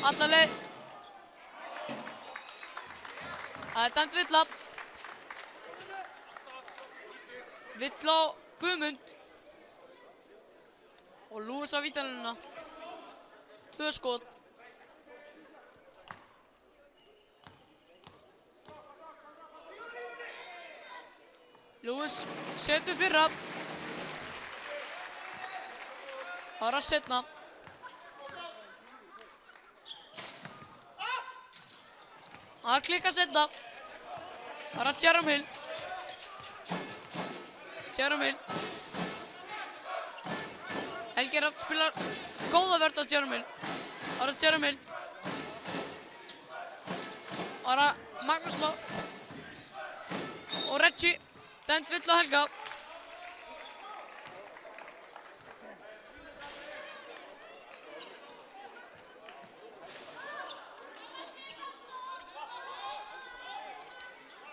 Alla leið. Það er dæmt villa. Villa á Guðmund. Og Lewis á vítalínuna. 2 skot. Lewis setur fyrra. Þar að setna. Það klikka setna. Þar að Jerome Hill. Helgi gera spila góða vörn á Jeremy. Það er Jeremy. Það er Magnús Már. Og Reggie. Dæmt vill á Helga.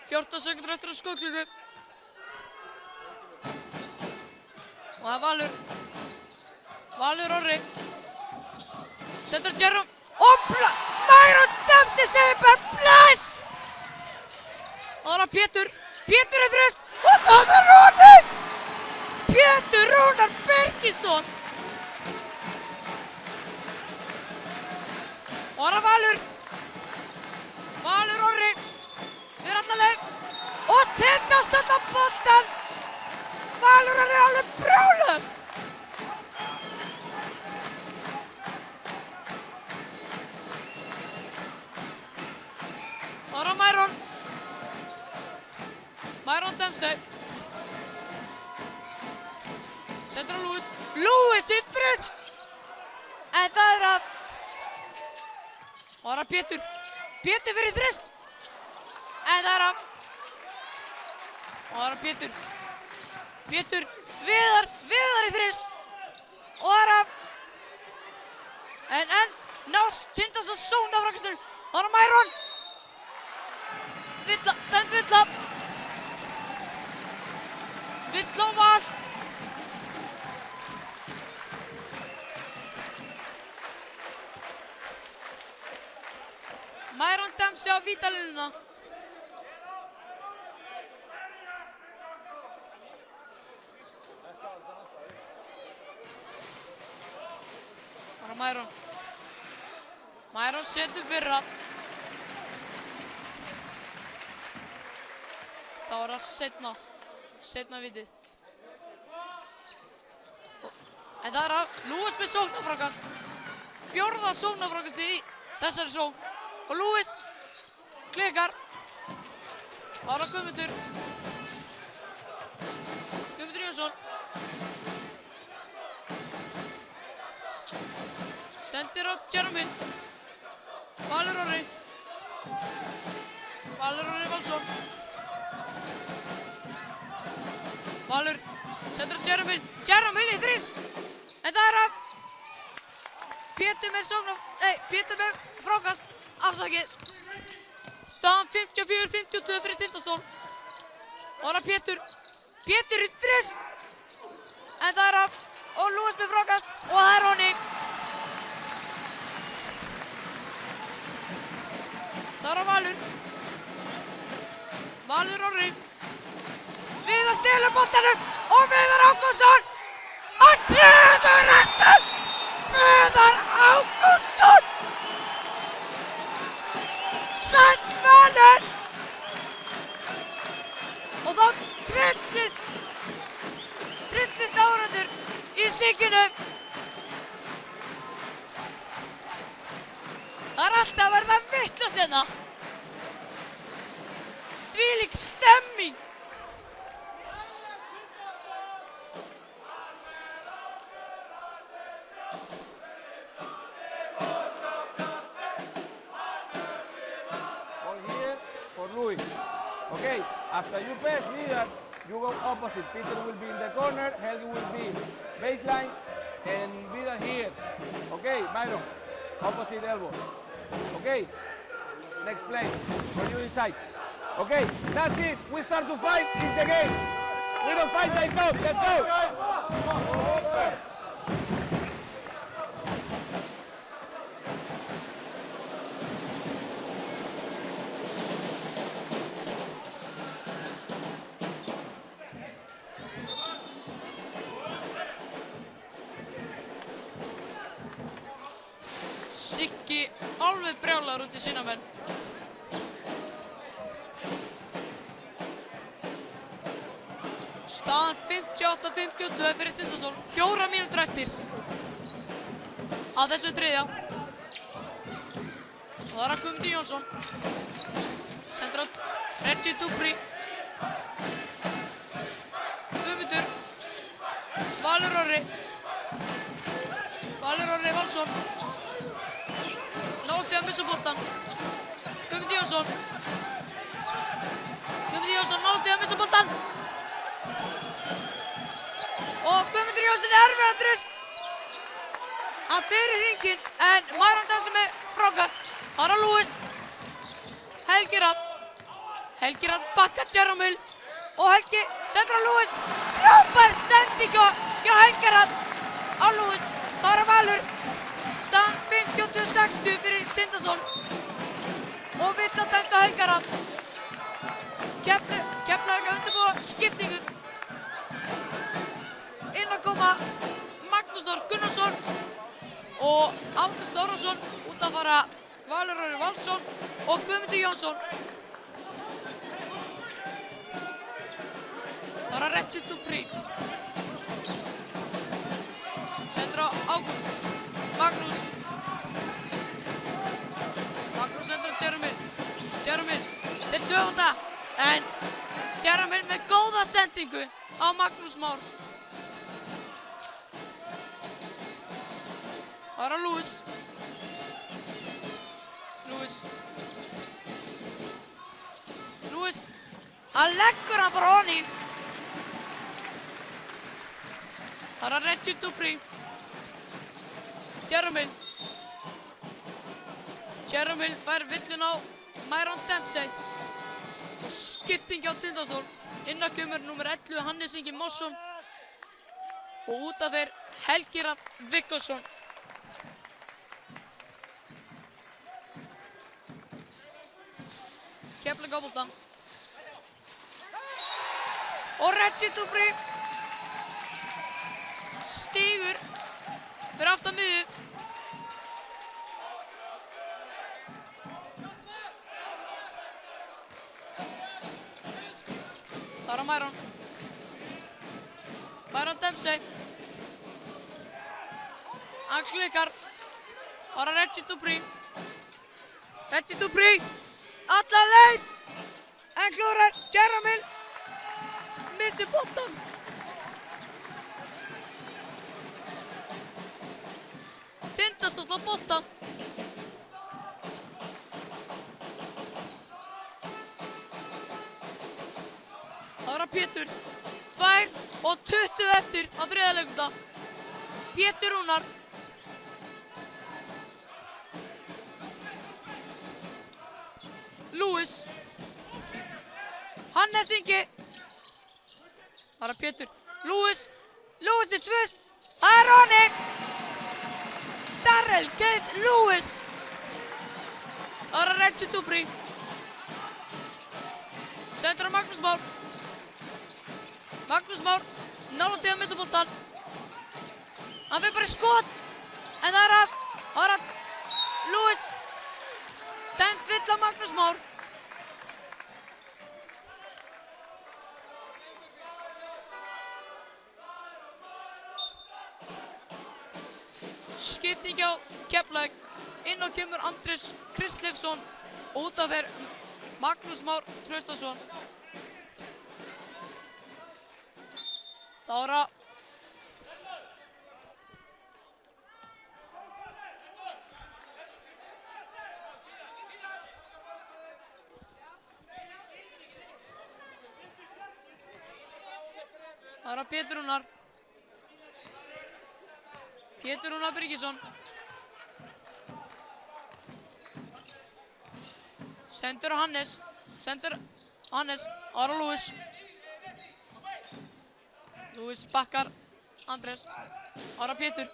Fjórtán sekundur eftir að skotklukku. Og það er Valur. Valur Orri. Setur Jerome. Og Myron Dempsey segir bara bless! Og það er Pétur. Pétur er þrist. Og það er Rúnar! Pétur Rúnar Birgisson. Og það er Valur. Valur Orri. Við erum allar leið. Og Tindast þetta boltan. Valur er alveg brjálaður. Það er Myron. Myron Dempsey. Setur á Lewis. Lewis í þrist. En það er að. Og það er Pétur. Pétur fyrir þrist. En það er að. Og það er Pétur. Pétur. Viðar í þrist. Og það er að. En nást Tindast að sóna frákastur. Það er Myron. Villa, dæmt Villa. Villa og Val. Myron Dempsey á vítalínuna. Það er Myron. Myron setur fyrra. Þá er það setna vitið. En það er að Lewis með sóknarfrákast. Fjórða sóknarfrákasti í þessari sókn. Og Lewis klikkar. Það er að Guðmundur Jónsson. Sendir á Jeremy. Valur Orri. Valur Orri Valsson. Valur sendur á Jeremy. Jeremy í þrist. En það er að Pétur með frákast. Afsakið. Staðan 54-52 fyrir Tindastól. Og það er Pétur. Pétur í þrist. En það er að. Og Lewis með frákast. Og það er Ronny. Það er að Valur. Valur Orri. Viðar stelur boltanum. Og Viðar Ágústsson. Hann treður þessu. Viðar Ágústsson. Sandvalur. Og þá trillist áhorfendur í Siginu. Það er alltaf að verða vitlaust hérna. Þvílík stemming. Okay, after you pass Vidar, you go opposite. Peter will be in the corner, Helgi will be baseline, and Vidar here. Okay, Myron, opposite elbow. Okay, next play, for you inside. Okay, that's it. We start to fight, it's the game. We don't fight like dogs, let's go. Siggi alveg brjálaður út í sína menn. Staðan 58-52 fyrir Tindastól. 4 mínútur eftir. Á þessu þriðja. Og það er að Guðmundur Jónsson. Sendur á Reggie Dupri. Guðmundur. Valur Orri. Valur Orri Valsson. Nálægt við að missa boltann. Guðmundur Jónsson. Guðmundur Jónsson nálægt við að missa boltann. Og Guðmundur Jónsson er erfið að drist. Hann fer í hringinn en Myron Dempsey með frákast. Ara Lewis. Helgi Rafn. Helgi Rafn bakkar Jerome Hill. Og Helgi sendur á Lewis. Frábær sending hjá Helgi Rafn á Lewis. Það er Valur. Staðan 50-60 fyrir Tindastóll. Og vill að dæmda Helgi Rafn. Keflavík að undirbúa skiptingu. Inn að koma Magnús Þór Gunnarsson og Árni Stórðarsson. Út að fara Valur Orri Valsson og Guðmundur Jónsson. Það er Reggie Dupree. Sendur á Ágúst. Magnús. Magnús sendur á Jerome Hill. Jerome Hill. Þeir tvöfalda. En Jerome Hill með góða sendingu á Magnús Már. Það er Lewis. Lewis. Hann leggur hann bara honni. Það er Reggie Dupree. Jerome Hill. Jerome Hill fær villun á Myron Dempsey. Og skipting á Tindastóll. Inn á kemur númer 11 Hannes Ingi Másson. Og út af þeir Helgi Rafn Viggósson. Keflavík á boltann. Og Reggie Dupree stígur fyrir aftan miðju. Það er á Myron. Myron Dempsey. Hann klikkar. Það er Reggie Dupree. Reggie Dupree. Alla leið. En klúrar Jerome Hill. Missir boltann. Tindastóll á boltann. Það er að Pétur. 2:20 eftir á þriðja leikluta. Pétur Rúnar. Lewis. Hannes Ingi. Það er að Pétur. Lewis. Lewis er tvist. Það er honni. Darrell Keith Lewis. Það er að Reggie Dupree. Sendur á Magnús Már. Magnús Már. Nálægt við að missa boltann. Hann fer bara í skot. En það er að Lewis. Dæmt vill á Magnús Már. Skipting á Keflavík. Inn á kemur Andrés Kristleifsson og út af þeir Magnús Már Traustason. Það er að Pétur Rúnar. Pétur Rúnar Birgisson. Sendur á Hannes. Ára Lewis. Lewis bakkar Andrés. Ára Pétur.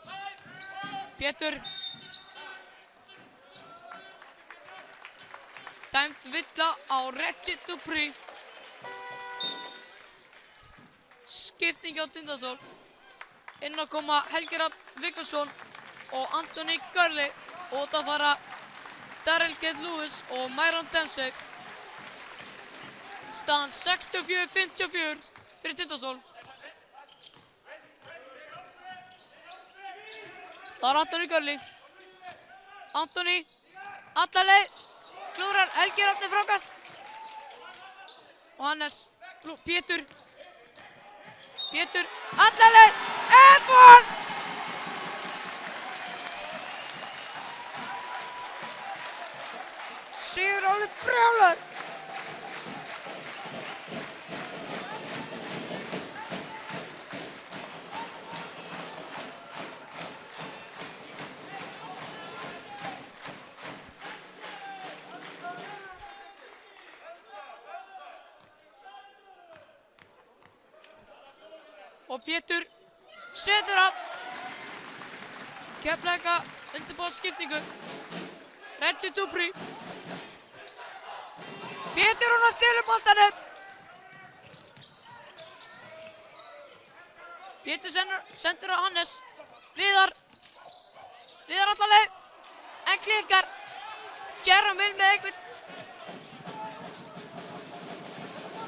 Dæmt villa á Reggie Dupree. Skipting á Tindastóll. Inn að koma Helgi Rafn Viggósson og Anthony Gurley. Og út að fara Darrell Keith Lewis og Myron Dempsey. Staðan 64-54 fyrir Tindastóll. Það er Anthony Gurley. Anthony. Alla leið. Klúrar Helgi Rafn frákast. Og Hannes. Pétur. Alla leið. Edvard. Sigur alveg brjálaður. Og Pétur setur af. Keflavík undirbúa skiptingu. Reggie Dupri. Pétur hún að stela boltanum. Pétur sendur á Hannes. Viðar alla leið. En klikkar. Jeremy með einhvern.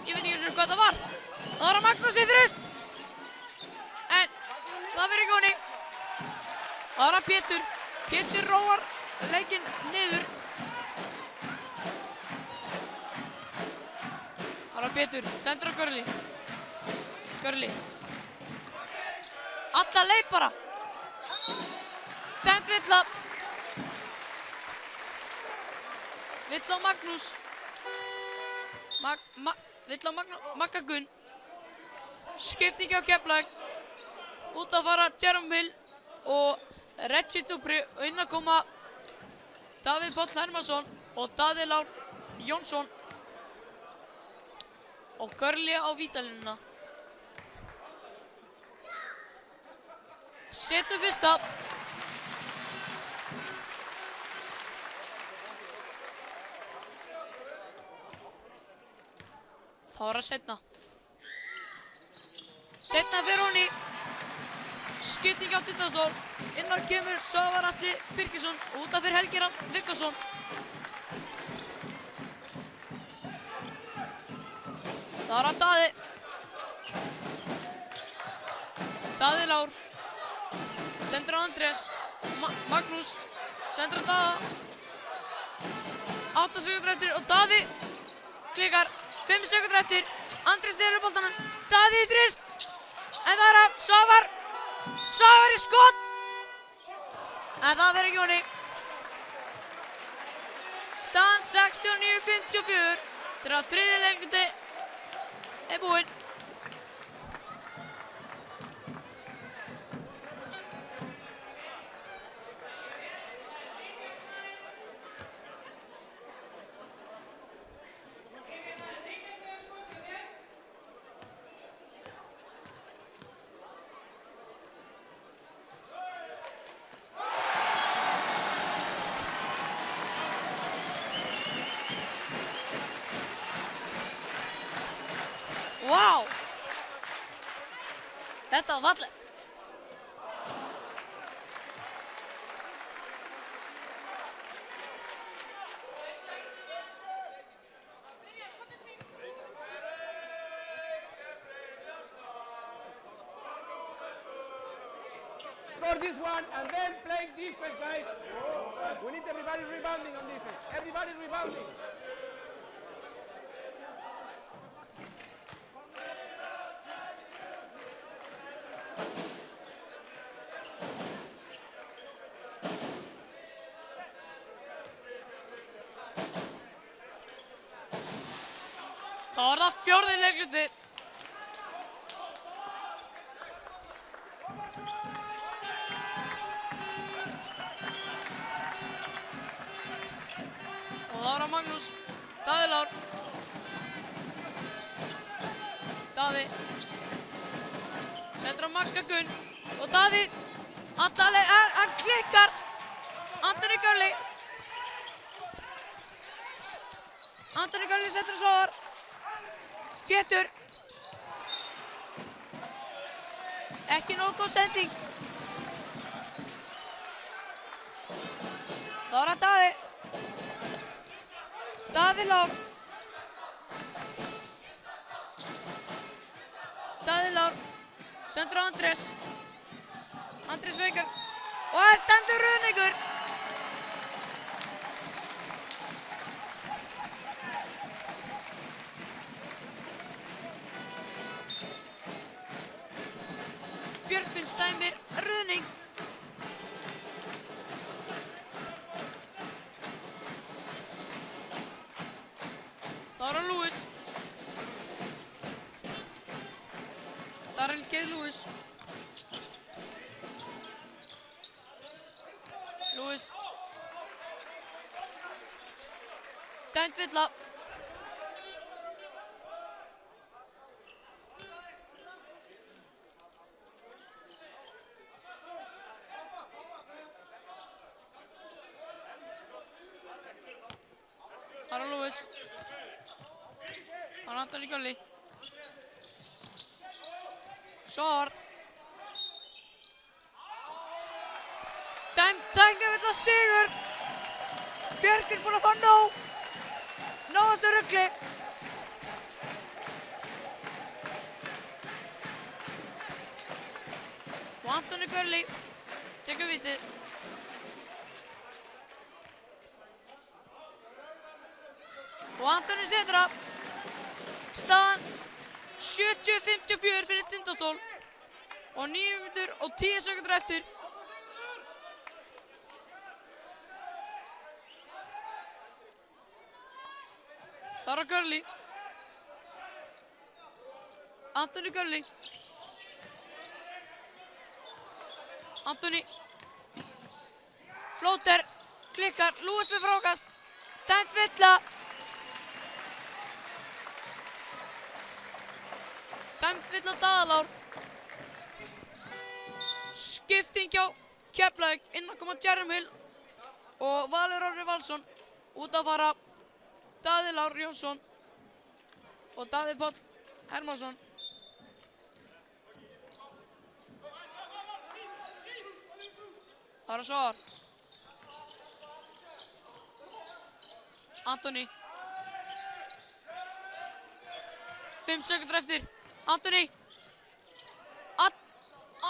Ég veit ekki hvað það var. Það var að Magnús í þrist. En það verður ekki honi. Það var að Pétur. Pétur róar leikinn niður. Það var að Pétur. Sendur á Görli. Görli. Alla leið bara. Dæmt villa. Villa á Magnús. Villa á Magga Gunn. Skiptingi á Keflavík. Út að fara Jeremy Hill og Reggie Dupri og inn að koma Davíð Páll Hermansson og Daði Lár Jónsson og Görli á vítalínuna. Setur fyrsta. Það var að setna. Setna fyrir hún í. Skipting á Tindastól. Innar kemur Svavar Atli Birgisson og út af fyrir Helgi Viggason. Það var að Daði. Daði Lár. Sendur á Andrés. Magnús. Sendur á Daða. 8 sekúndur eftir og Daði klikkar. 5 sekúndur eftir. Andrés stelur boltanum. Daði í þrist. En það er af Svavar. Svavar í skot. En það verður ekki honi. Staðan 69-54 þegar þriðji leikluti er búinn. Vá! Þetta var fallegt. Score this one and then play defense, guys. We need everybody rebounding on defense. Everybody rebounding. Þá var það fjórði leikluti. Og það var að Magnús. Daði Lár. Daði. Setur á Magga Gunn. Og Daði. Hann klikkar. Antoni Görli. Antoni Görli setur á Svavar. Pétur. Ekki nógu góð sending. Það var að Daði. Daði Lár. Daði Lár. Sendur á Andrés. Andrés Veikar. Og það er dæmdur ruðningur. Björgvin dæmir ruðning. Lewis. Dæmt villa. Aron Lewis. Anthony Gurley. Svar. Dæmdi villa sigur. Björk búinn að fá nóg. Nóg þessu rugli. Og Anthony Gurley tekur vítið. Og Anthony setur það. Staðan 70-54 fyrir Tindastól. Og 9 mínútur og 10 sekúndur eftir. Það er Gurley. Anthony Gurley. Anthony. Flóter. Klikkar. Lewis með frákast. Dæmt villa. Dæmt villa Daðalár. Skipting hjá Keflavík. Inn að koma Jeremy Hill og Valur Orri Valsson. Út að fara Daði Lár Jónsson og Davíð Páll Hermansson. Það er Svar. Anthony. 5 sekúndur eftir. Anthony.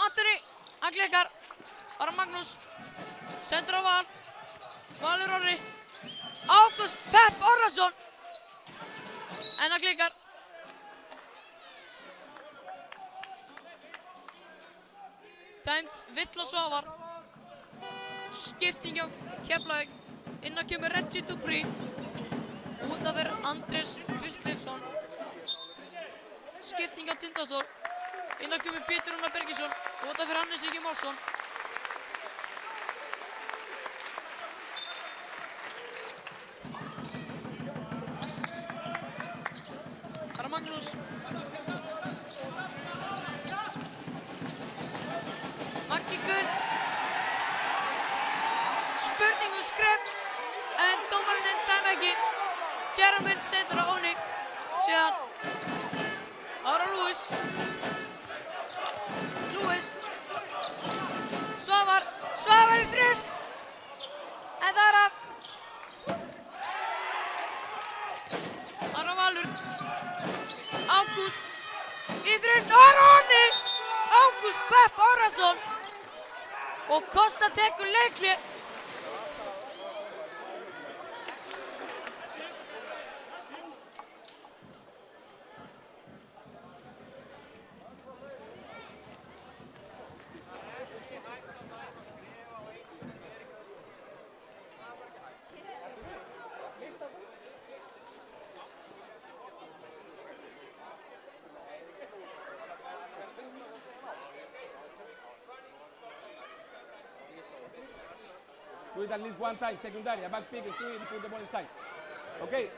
Anthony. Hann klikkar. Bara Magnús. Sendur á Val. Valur Orri. Ágúst Pepp Orrason. En hann klikkar. Dæmt villa Svavar. Skipting hjá Keflavík. Inn að kemur Reggie Dupree. Út af þeir Andrés Kristleifsson. Skipting hjá Tindastól. Inn að kemur Pétur Rúnar Birgisson. Út af þeir Hannes Ingi Másson. Það er Magnús. Maggi Gunn. Spurning skref. En dómarinn dæmi ekki. Jeremy Hill setur á Óni. Síðan Aron Lewis. Lewis. Svavar. Svavar í þrist. En það er af. Aron Valur. Ágúst. Í þrist. Óni. Ágúst Pepp Orrason. Og Kosta tekur leikli. Do it at least one time, secundaria, back pick and swing and put the ball inside. Okay?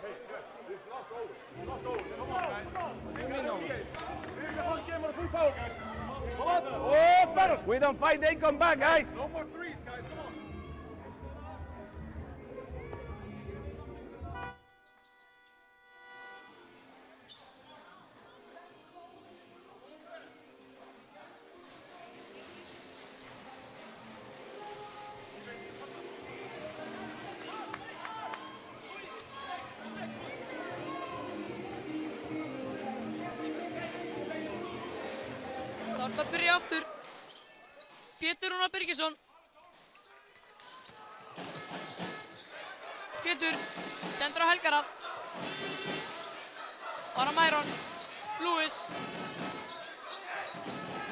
Oh, we don't fight, they come back, guys. No more threes, guys. Come on. Það er að byrja aftur. Pétur Rúnar Birgisson. Pétur. Sendur á Helgara. Bara Myron. Lewis.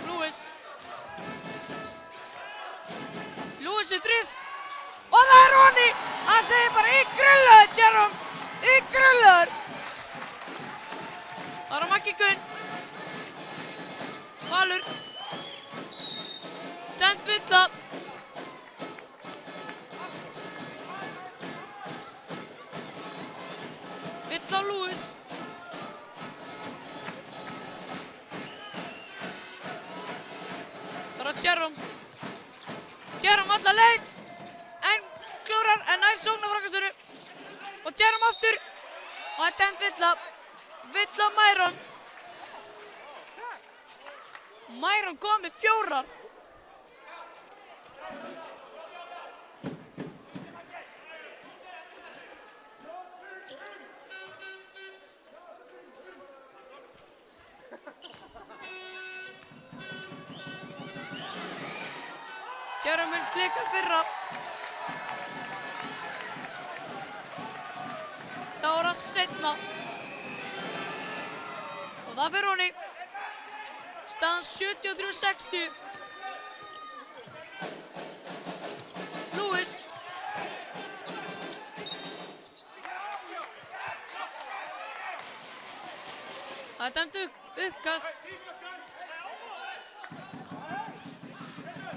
Lewis. Lewis í þrist. Og það er Óni. Hann segir bara í grillur, Jerome. Í grillur. Það er Maggi Gunn. Valur. Dæmt villa. Villa Lewis. Bara Jerome. Jerome alla leið. En klúrar, en nær sóknarfrákasturu. Og Jerome aftur. Og þetta er Villa. Villa Myron. Myron kom með 4. Jerome klikka fyrra. Það var að seinna. Og það fyrir honi. Staðan 73-60. Lewis. Það er dæmt uppkast.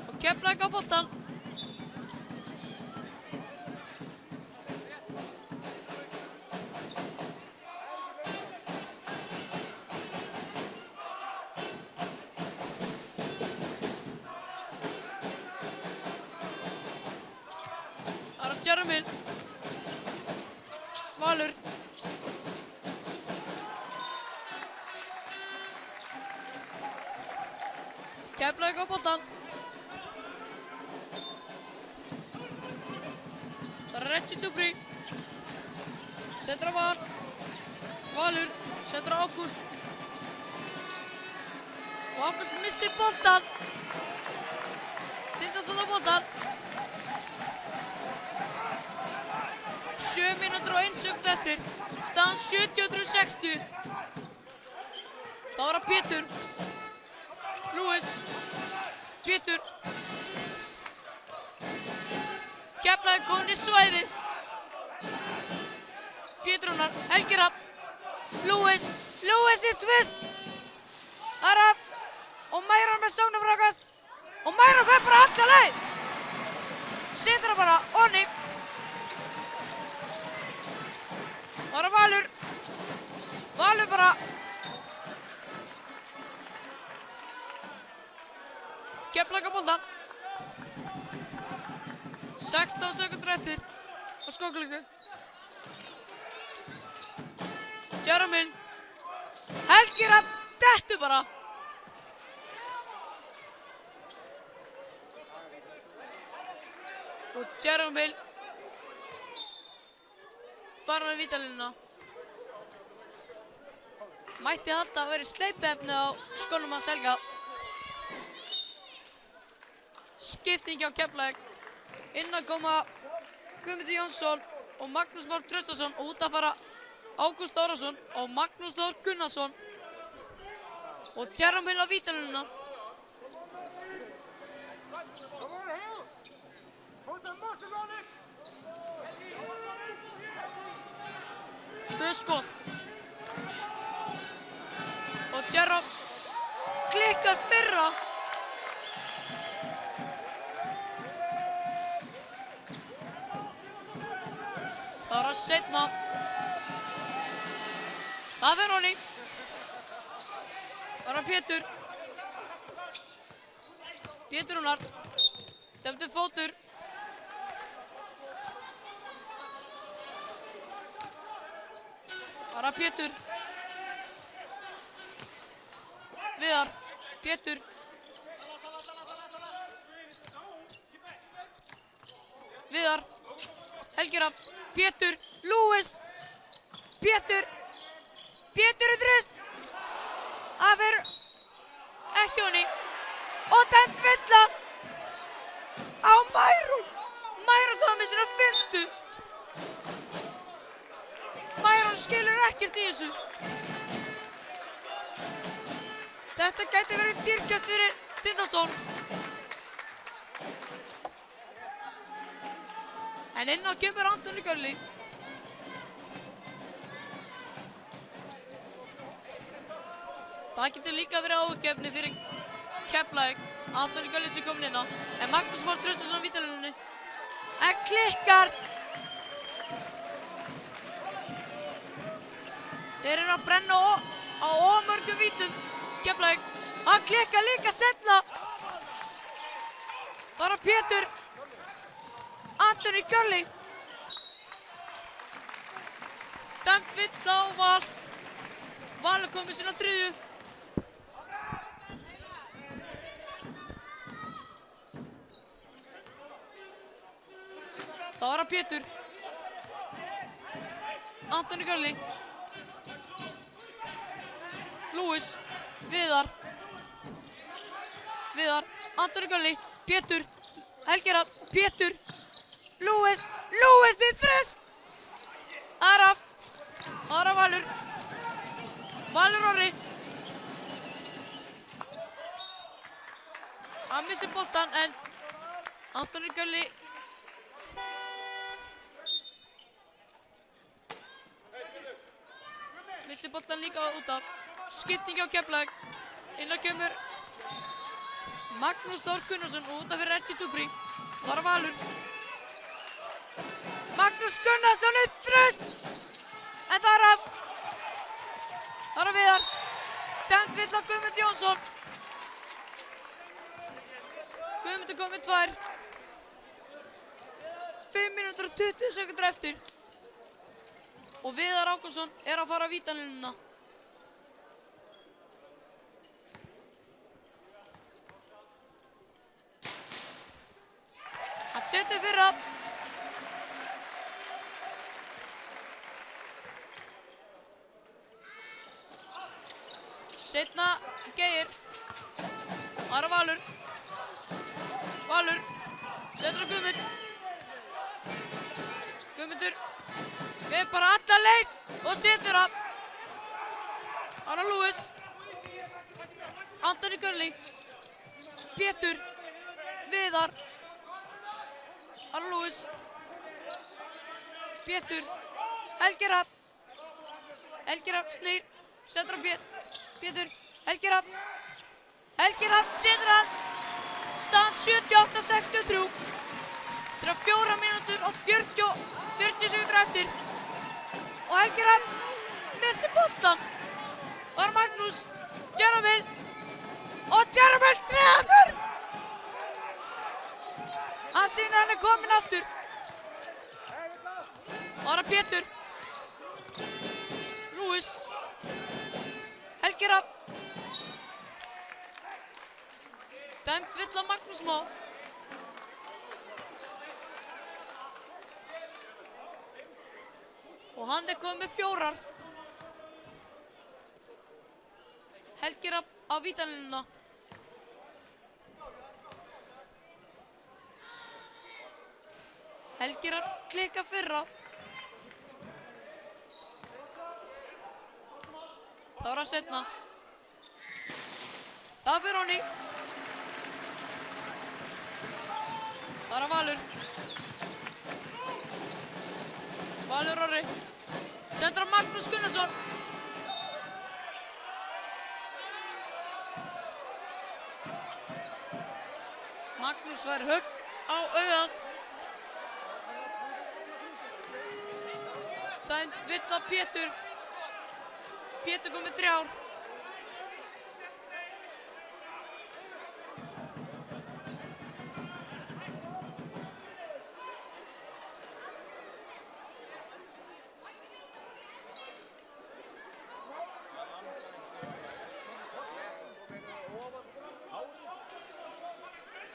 Og Keflavík á boltan. Jerome. Valur. Keflavík á boltan. Það er Reggie Dupri. Setur á Valur. Setur á Ágúst. Og Ágúst missir boltan. Tindastóll á boltan. 7 mínútur og 1 sekúnda eftir. Staðan 73-60. Það var að Pétur. Lewis. Pétur. Keflavík komin í svæðið. Pétur Rúnar. Helgi Hrafn. Lewis. Lewis í tvist. Það er af. Og Myron með sóknarfrákast. Og Myron fer bara alla leið. Setur það bara onni. Það er Valur. Valur bara. Keflavík á boltan. 16 sekúndur eftir á skóklíku. Jerome. Helgi Hrafn dettur bara. Og Jerome farin á vítalínuna. Mætti halda að vera sleipefni á skónum hans Helga. Skipting á Keflavík. Inn að koma Guðmundur Jónsson og Magnús Már Traustason og út að fara Ágúst Árnason og Magnús Þór Gunnarsson. Og Jerome á vítalínuna. Tvö skot. Og Jerome klikkar fyrra. Það er að seinna. Það fer honi. Það er að Pétur. Pétur Rúnar. Dæmdur fótur. Það er að Pétur. Viðar. Pétur. Viðar. Helgi Hrafn. Pétur. Lewis. Pétur. Pétur í þrist. Það fer ekki honi. Og dæmt villa á Myron. Myron kom með sína 5. Myron skilur ekkert í þessu. Þetta gæti verið dýrkeypt fyrir Tindastóll. En inn á kemur Antoni Gulli. Það getur líka verið ágefni fyrir Keflavík. Antoni Gulli sem komin inn á. En Magnús Már Traustason á vítalínunni. En klikkar. Þeir eru að brenna á ómörgum vítum. Keflavík. Hann klikkar líka seinna. Það er Pétur. Antoni Gjörli. Dæmt villa á Val. Val er komið sinna 3. Það var Pétur. Antoni Gjörli. Lúis. Viðar. Antoni Gjörli. Pétur. Helgi Rafn. Pétur. Lúis í þrist. Araf. Valur. Valur Orri. Hann missir boltan en Antoni Gjörli missir boltan líka út af. Skipting á Keflavík. Inn á kemur Magnús Þór Gunnarsson út af fyrir Reggie Dubry. Það var Valur. Magnús Gunnarsson í þrist. En það er Viðar. Dæmt villa Guðmund Jónsson. Guðmundur kom með 2. 5 mínútur og 20 sekúndur eftir. Og Viðar Ákason er að fara á vítalínuna. Hann setur fyrra. Seinna Geir. Það er Valur. Setur á Guðmund. Guðmundur. Við bara alla leið og setur hann. Það er Lúis. Antoni Gjörli. Pétur. Viðar. Það er Lúis. Pétur. Helgi Rafn snýr. Setur á Pétur. Helgi Rafn setur hann. Staðan 78-63. Þeir eru 4 mínútur og 40 sekundur eftir. Og Helgi Rafn missir boltan. Það er Magnús. Jeremil. Og Jeremil treður. Hann sýnir hann er kominn aftur. Það er Pétur. Lúis. Helgi Rafn. Dæmt villa Magnús Má. Og hann er komið með 4. Helgi Rafn á vítalínuna. Helgi Rafn klikkar fyrra. Það var að setna. Það fyrir honni. Það er að Valur. Valur Orri. Sendur á Magnús Gunnarsson. Magnús fær högg á augað. Dæmt villa Pétur. Pétur kom með 3.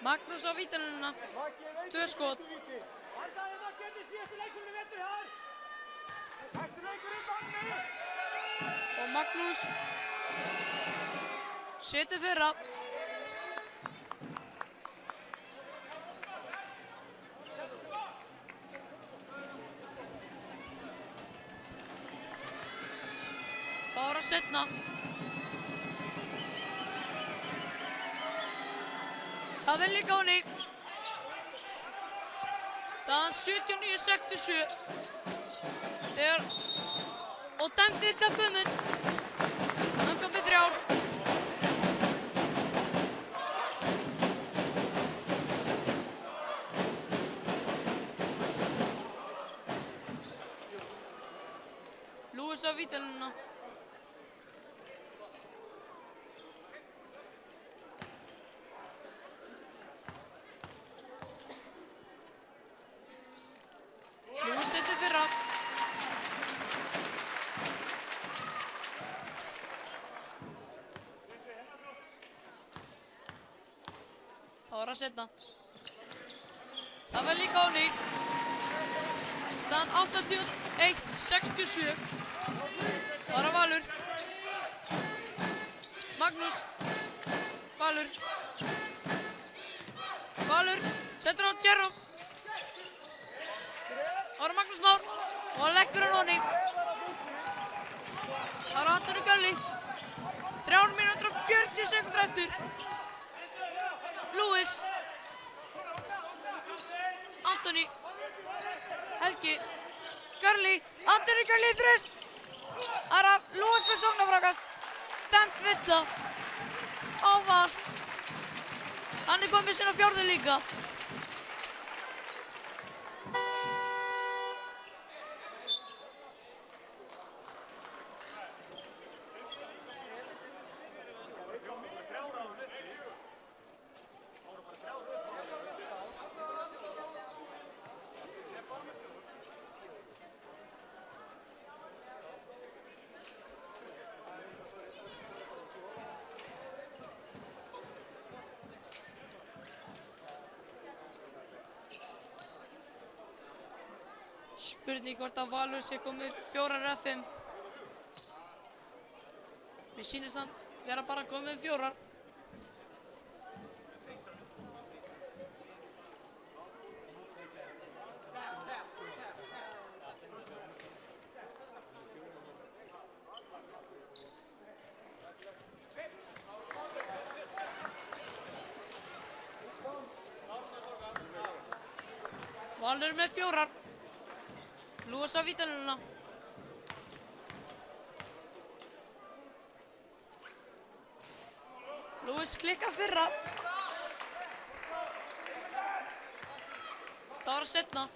Magnús á vítalínuna. 2 skot. Og Magnús setur fyrra. Það var að setna. Það er líka honni. Staðan 79-67. Og dæmt villa Guðmund. Hann kom með 3. Lúis á vítalínuna. betur fyrra. Þá það setna. Það var líka á ný. Staðan 81-67. Það var Valur. Magnús. Valur. Valur. Setur á Jerome. Það var Magnús Már. Og hann leggur hann onni. Það var Antoni Gulli. 3 mínútur og 40 sekúndur eftir. Lewis. Antoni. Helgi. Gurley. Antoni Gurley í þrist. Það er af Lewis með sóknarfrákast. Dæmt villa. Á Val. Hann er komið sinna 4. líka. Spurning hvort að Valur sé komið 4 eða 5. Mér sýnist hann vera bara komið 4. Valur með 4. Lewis á vítalínuna. Lewis klikkar fyrra. Það var að setna.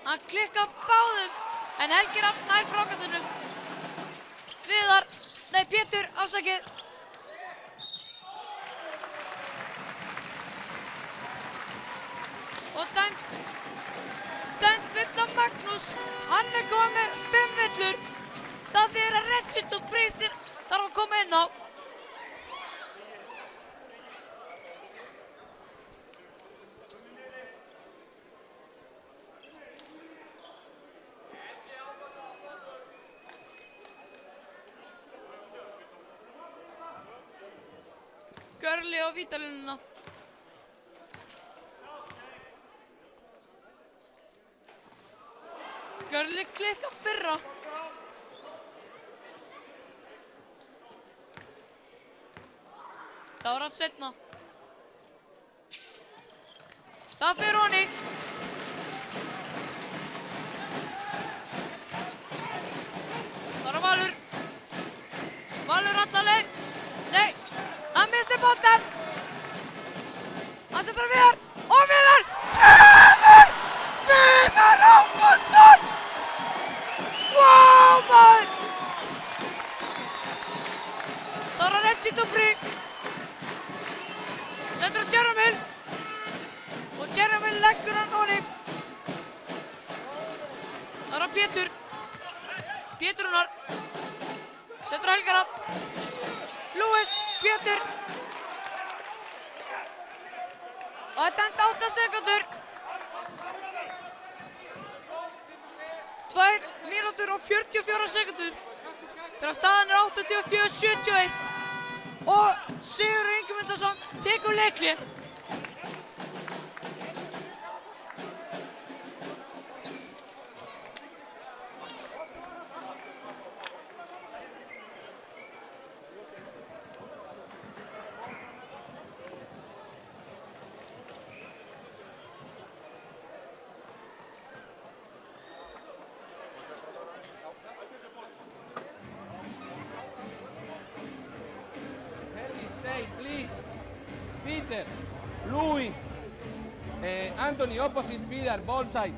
Hann klikkar báðum. En Helgi Rafn nær frákastinu. Viðar. Nei, Pétur, afsakið. Og dæmt vill á Magnús. Hann er komið með 5 villur. Það þýðir að Reggie og Bríðir þarf að koma inn á. Gurley á vítalínuna. Gurley klikkar fyrra. Það var að setna. Það fyrir honi. Það var Valur. Valur alla leið. Nei, hann missir boltan. Hann setur Viðar. Og Viðar. Viðar Ágústsson. Wow, maður. Það var að Reggie Dubry. Setur á Jerome Hill. Og Jerome Hill leggur hann honi. Það var að Pétur. Pétur Rúnar. Setur á Helga Rafn. Lewis. Pétur. Og það er dæmt 8 sekúndur. 2 mínútur og 44 sekúndur. Þegar staðan er 84-71. Og Sigurður Ingimundarson tekur leikhlé. Please, Peter, Luis, Anthony, opposite Vidar, ball side.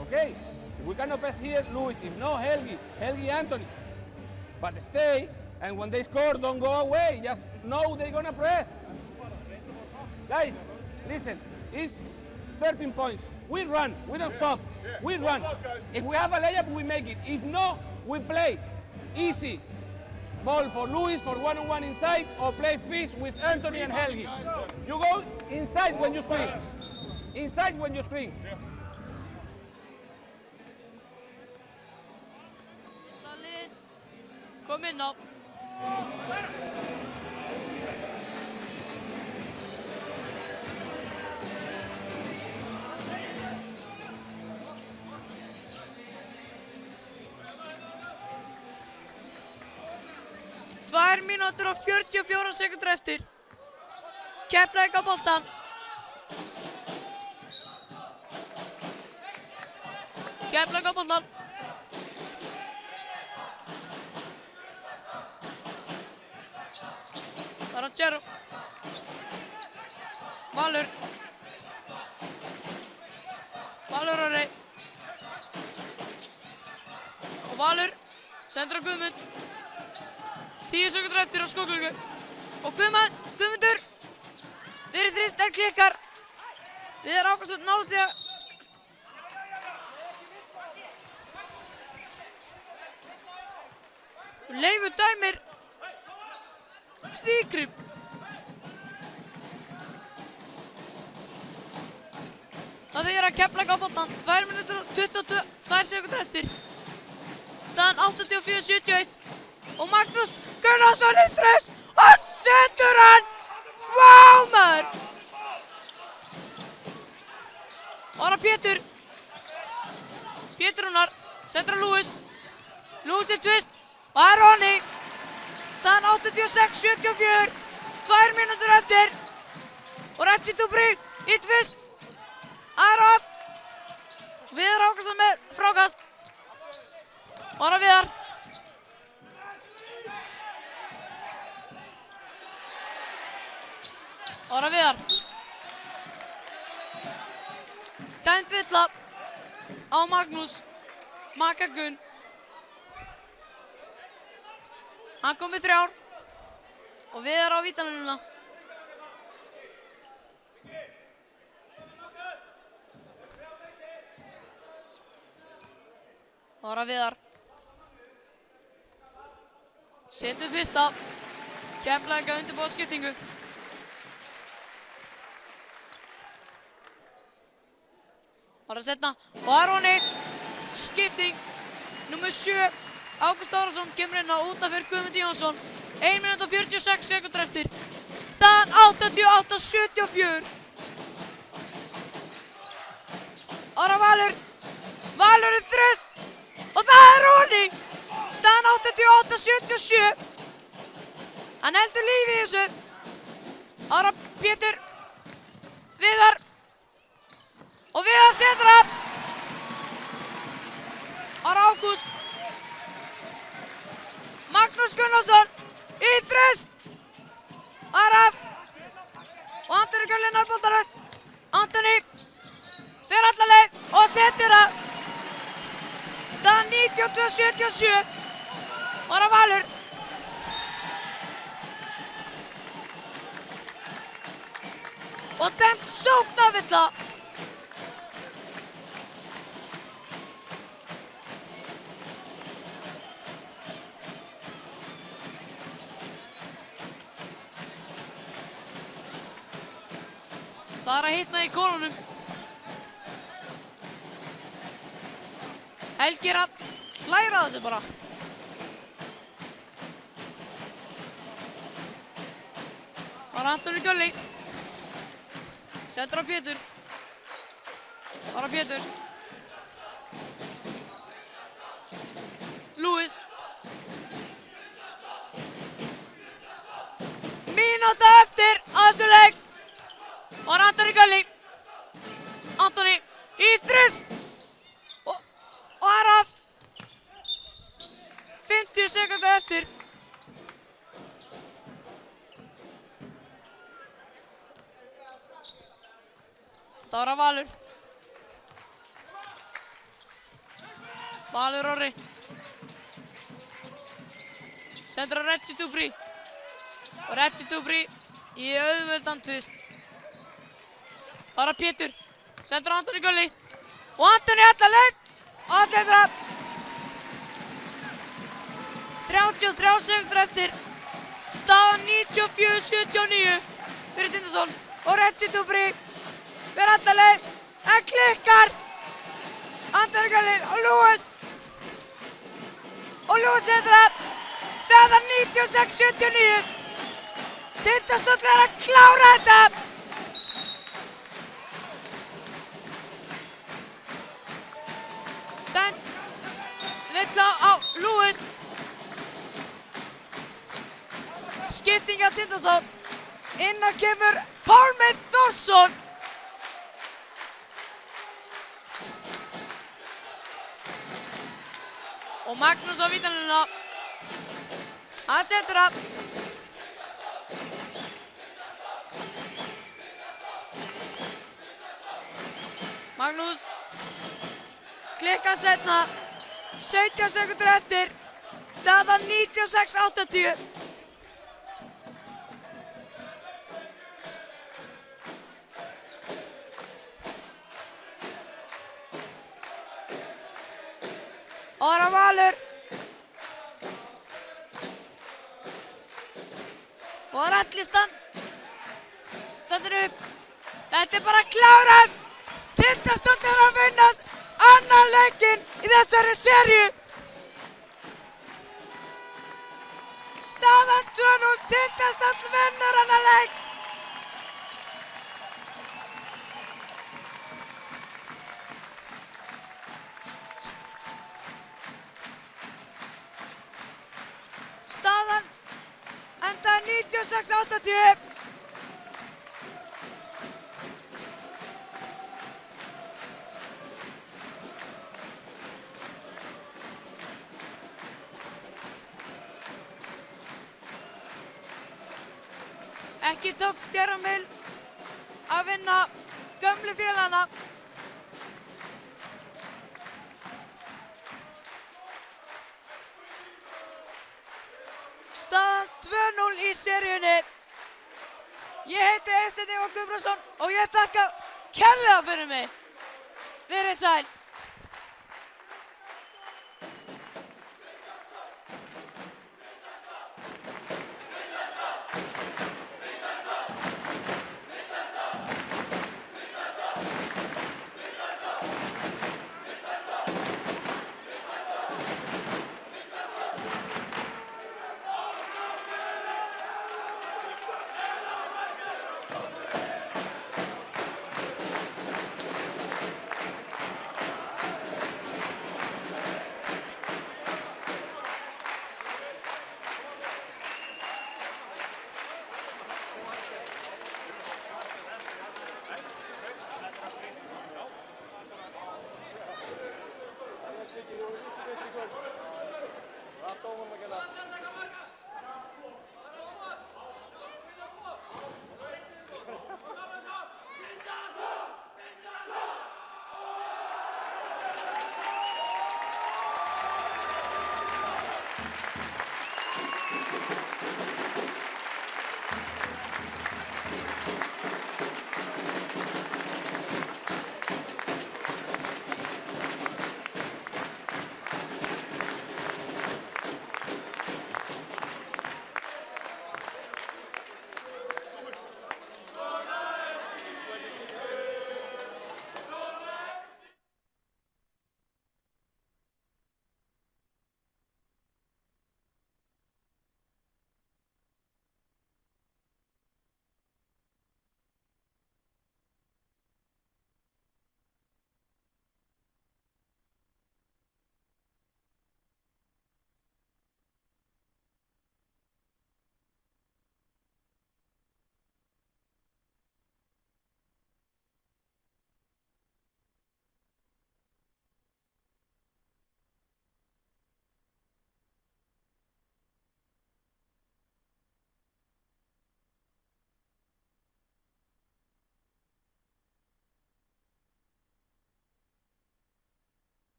Okay? If we cannot pass here, Luis. If no, Helgi, Anthony. But stay, and when they score, don't go away. Just know they're gonna press. Guys, listen. is 13 points. We run, we don't stop. We run. If we have a layup, we make it. If no, we play easy. Ball for Luis for one-on-one inside, or play fist with Anthony and Helgi. You go inside when you screen. Inside when you screen. Kom inn á. Tvær mínútur og 44 sekúndur eftir. Keflavík á boltann. Keflavík á boltann. Það er Jerome. Valur. Valur Orri. Og Valur sendur á Guðmund. 10 sekúndur eftir á skóklöku. Og Guðmundur. Fyrir þrist klikkar. Viðar Ákason nálægt því að Leifur dæmir stíggrip. Það þýðir að Keflavík á boltann. 2 mínútur og 22 sekúndur eftir. Staðan 84-71. Og Magnús Gunnarsson í þrist og setur hann. Vá maður. Ára Pétur. Pétur Rúnar. Sendur á Lewis. Lewis í tvist. Og það er Ronny. Staðan 86-74. 2 mínútur eftir. Og Reggie Dubry í tvist. Það er off. Viðar Ákason með frákast. Ára Viðar. Ára Viðar. Dæmd villa á Magnús Maka Gunn. Hann kom með 3 og Viðar á vítalínuna. Ára Viðar. Setur fyrsta. Keflavík að undirbúa skiptingu. Ára setna. Og það er Ronny. Skipting. Númer 7. Ágúst Árnason kemur inn á útaf fyrir Guðmund Jónsson. 1 mínúta og 46 sekúndur eftir. Staðan 88-74. Ára Valur. Valur í þrist. Og það er Ronny. Staðan 88-77. Hann heldur lífi í þessu. Ára Pétur. Viðar. Og Viðar setur það. Ára Ágúst. Magnús Gunnarsson í þrist. Araf. Og Antoni Gulli nær boltanum. Antoni fer alla leið og setur það. Staðan 92-77. Ára Valur. Og dæmt sóknarvilla. Það er að hitna í kólunum. Helgi er að hlæra þessu bara. Það er Antoni Gulli. Setur á Pétur. Ára Pétur. Lewis. Mínúta eftir að þessu leik. Og það er Antoni Gulli. Antoni í þrist. Og Araf. 50 sekúndur eftir. Það var að Valur. Valur Orri. Sendur á Reggie Dubry. Og Reggie Dubry í auðveldan tvist. Það er Pétur. Sendur Antoni Gulli. Og Antoni alla leið. Að sendur að 33 sekundur eftir. Staðan 94-79 fyrir Tindastóll. Og Reggie Dubry fyrir alla leið. En klikkar. Antoni Gulli og Lewis. Og Lewis sendur að staðan 96-79. Tindastóll er að klára þetta. Den vill á Lewis. Skipting á Tindastóll. Innan kemur Pálmi Þórsson. Og Magnús á vítalínuna. Hann setur að. Magnús klikkar setna. 17 sekundur eftir. Staðan 96-80. Ára Valur. Og Rallistan stendur upp. Þetta er bara að klárast. Tindastóll er að vinnast annan leikinn í þessari seríu. Staðan 2-0. Tindastóll vinnur annan leik. Staðan endaði 96-80. Ekki tókst Stjarnamil að vinna gömlu félagana. Staðan 2-0 í seríunni. Ég heiti Eysteinn Ívar Guðbrandsson og ég þakka kærlega fyrir mig. Verið sæl.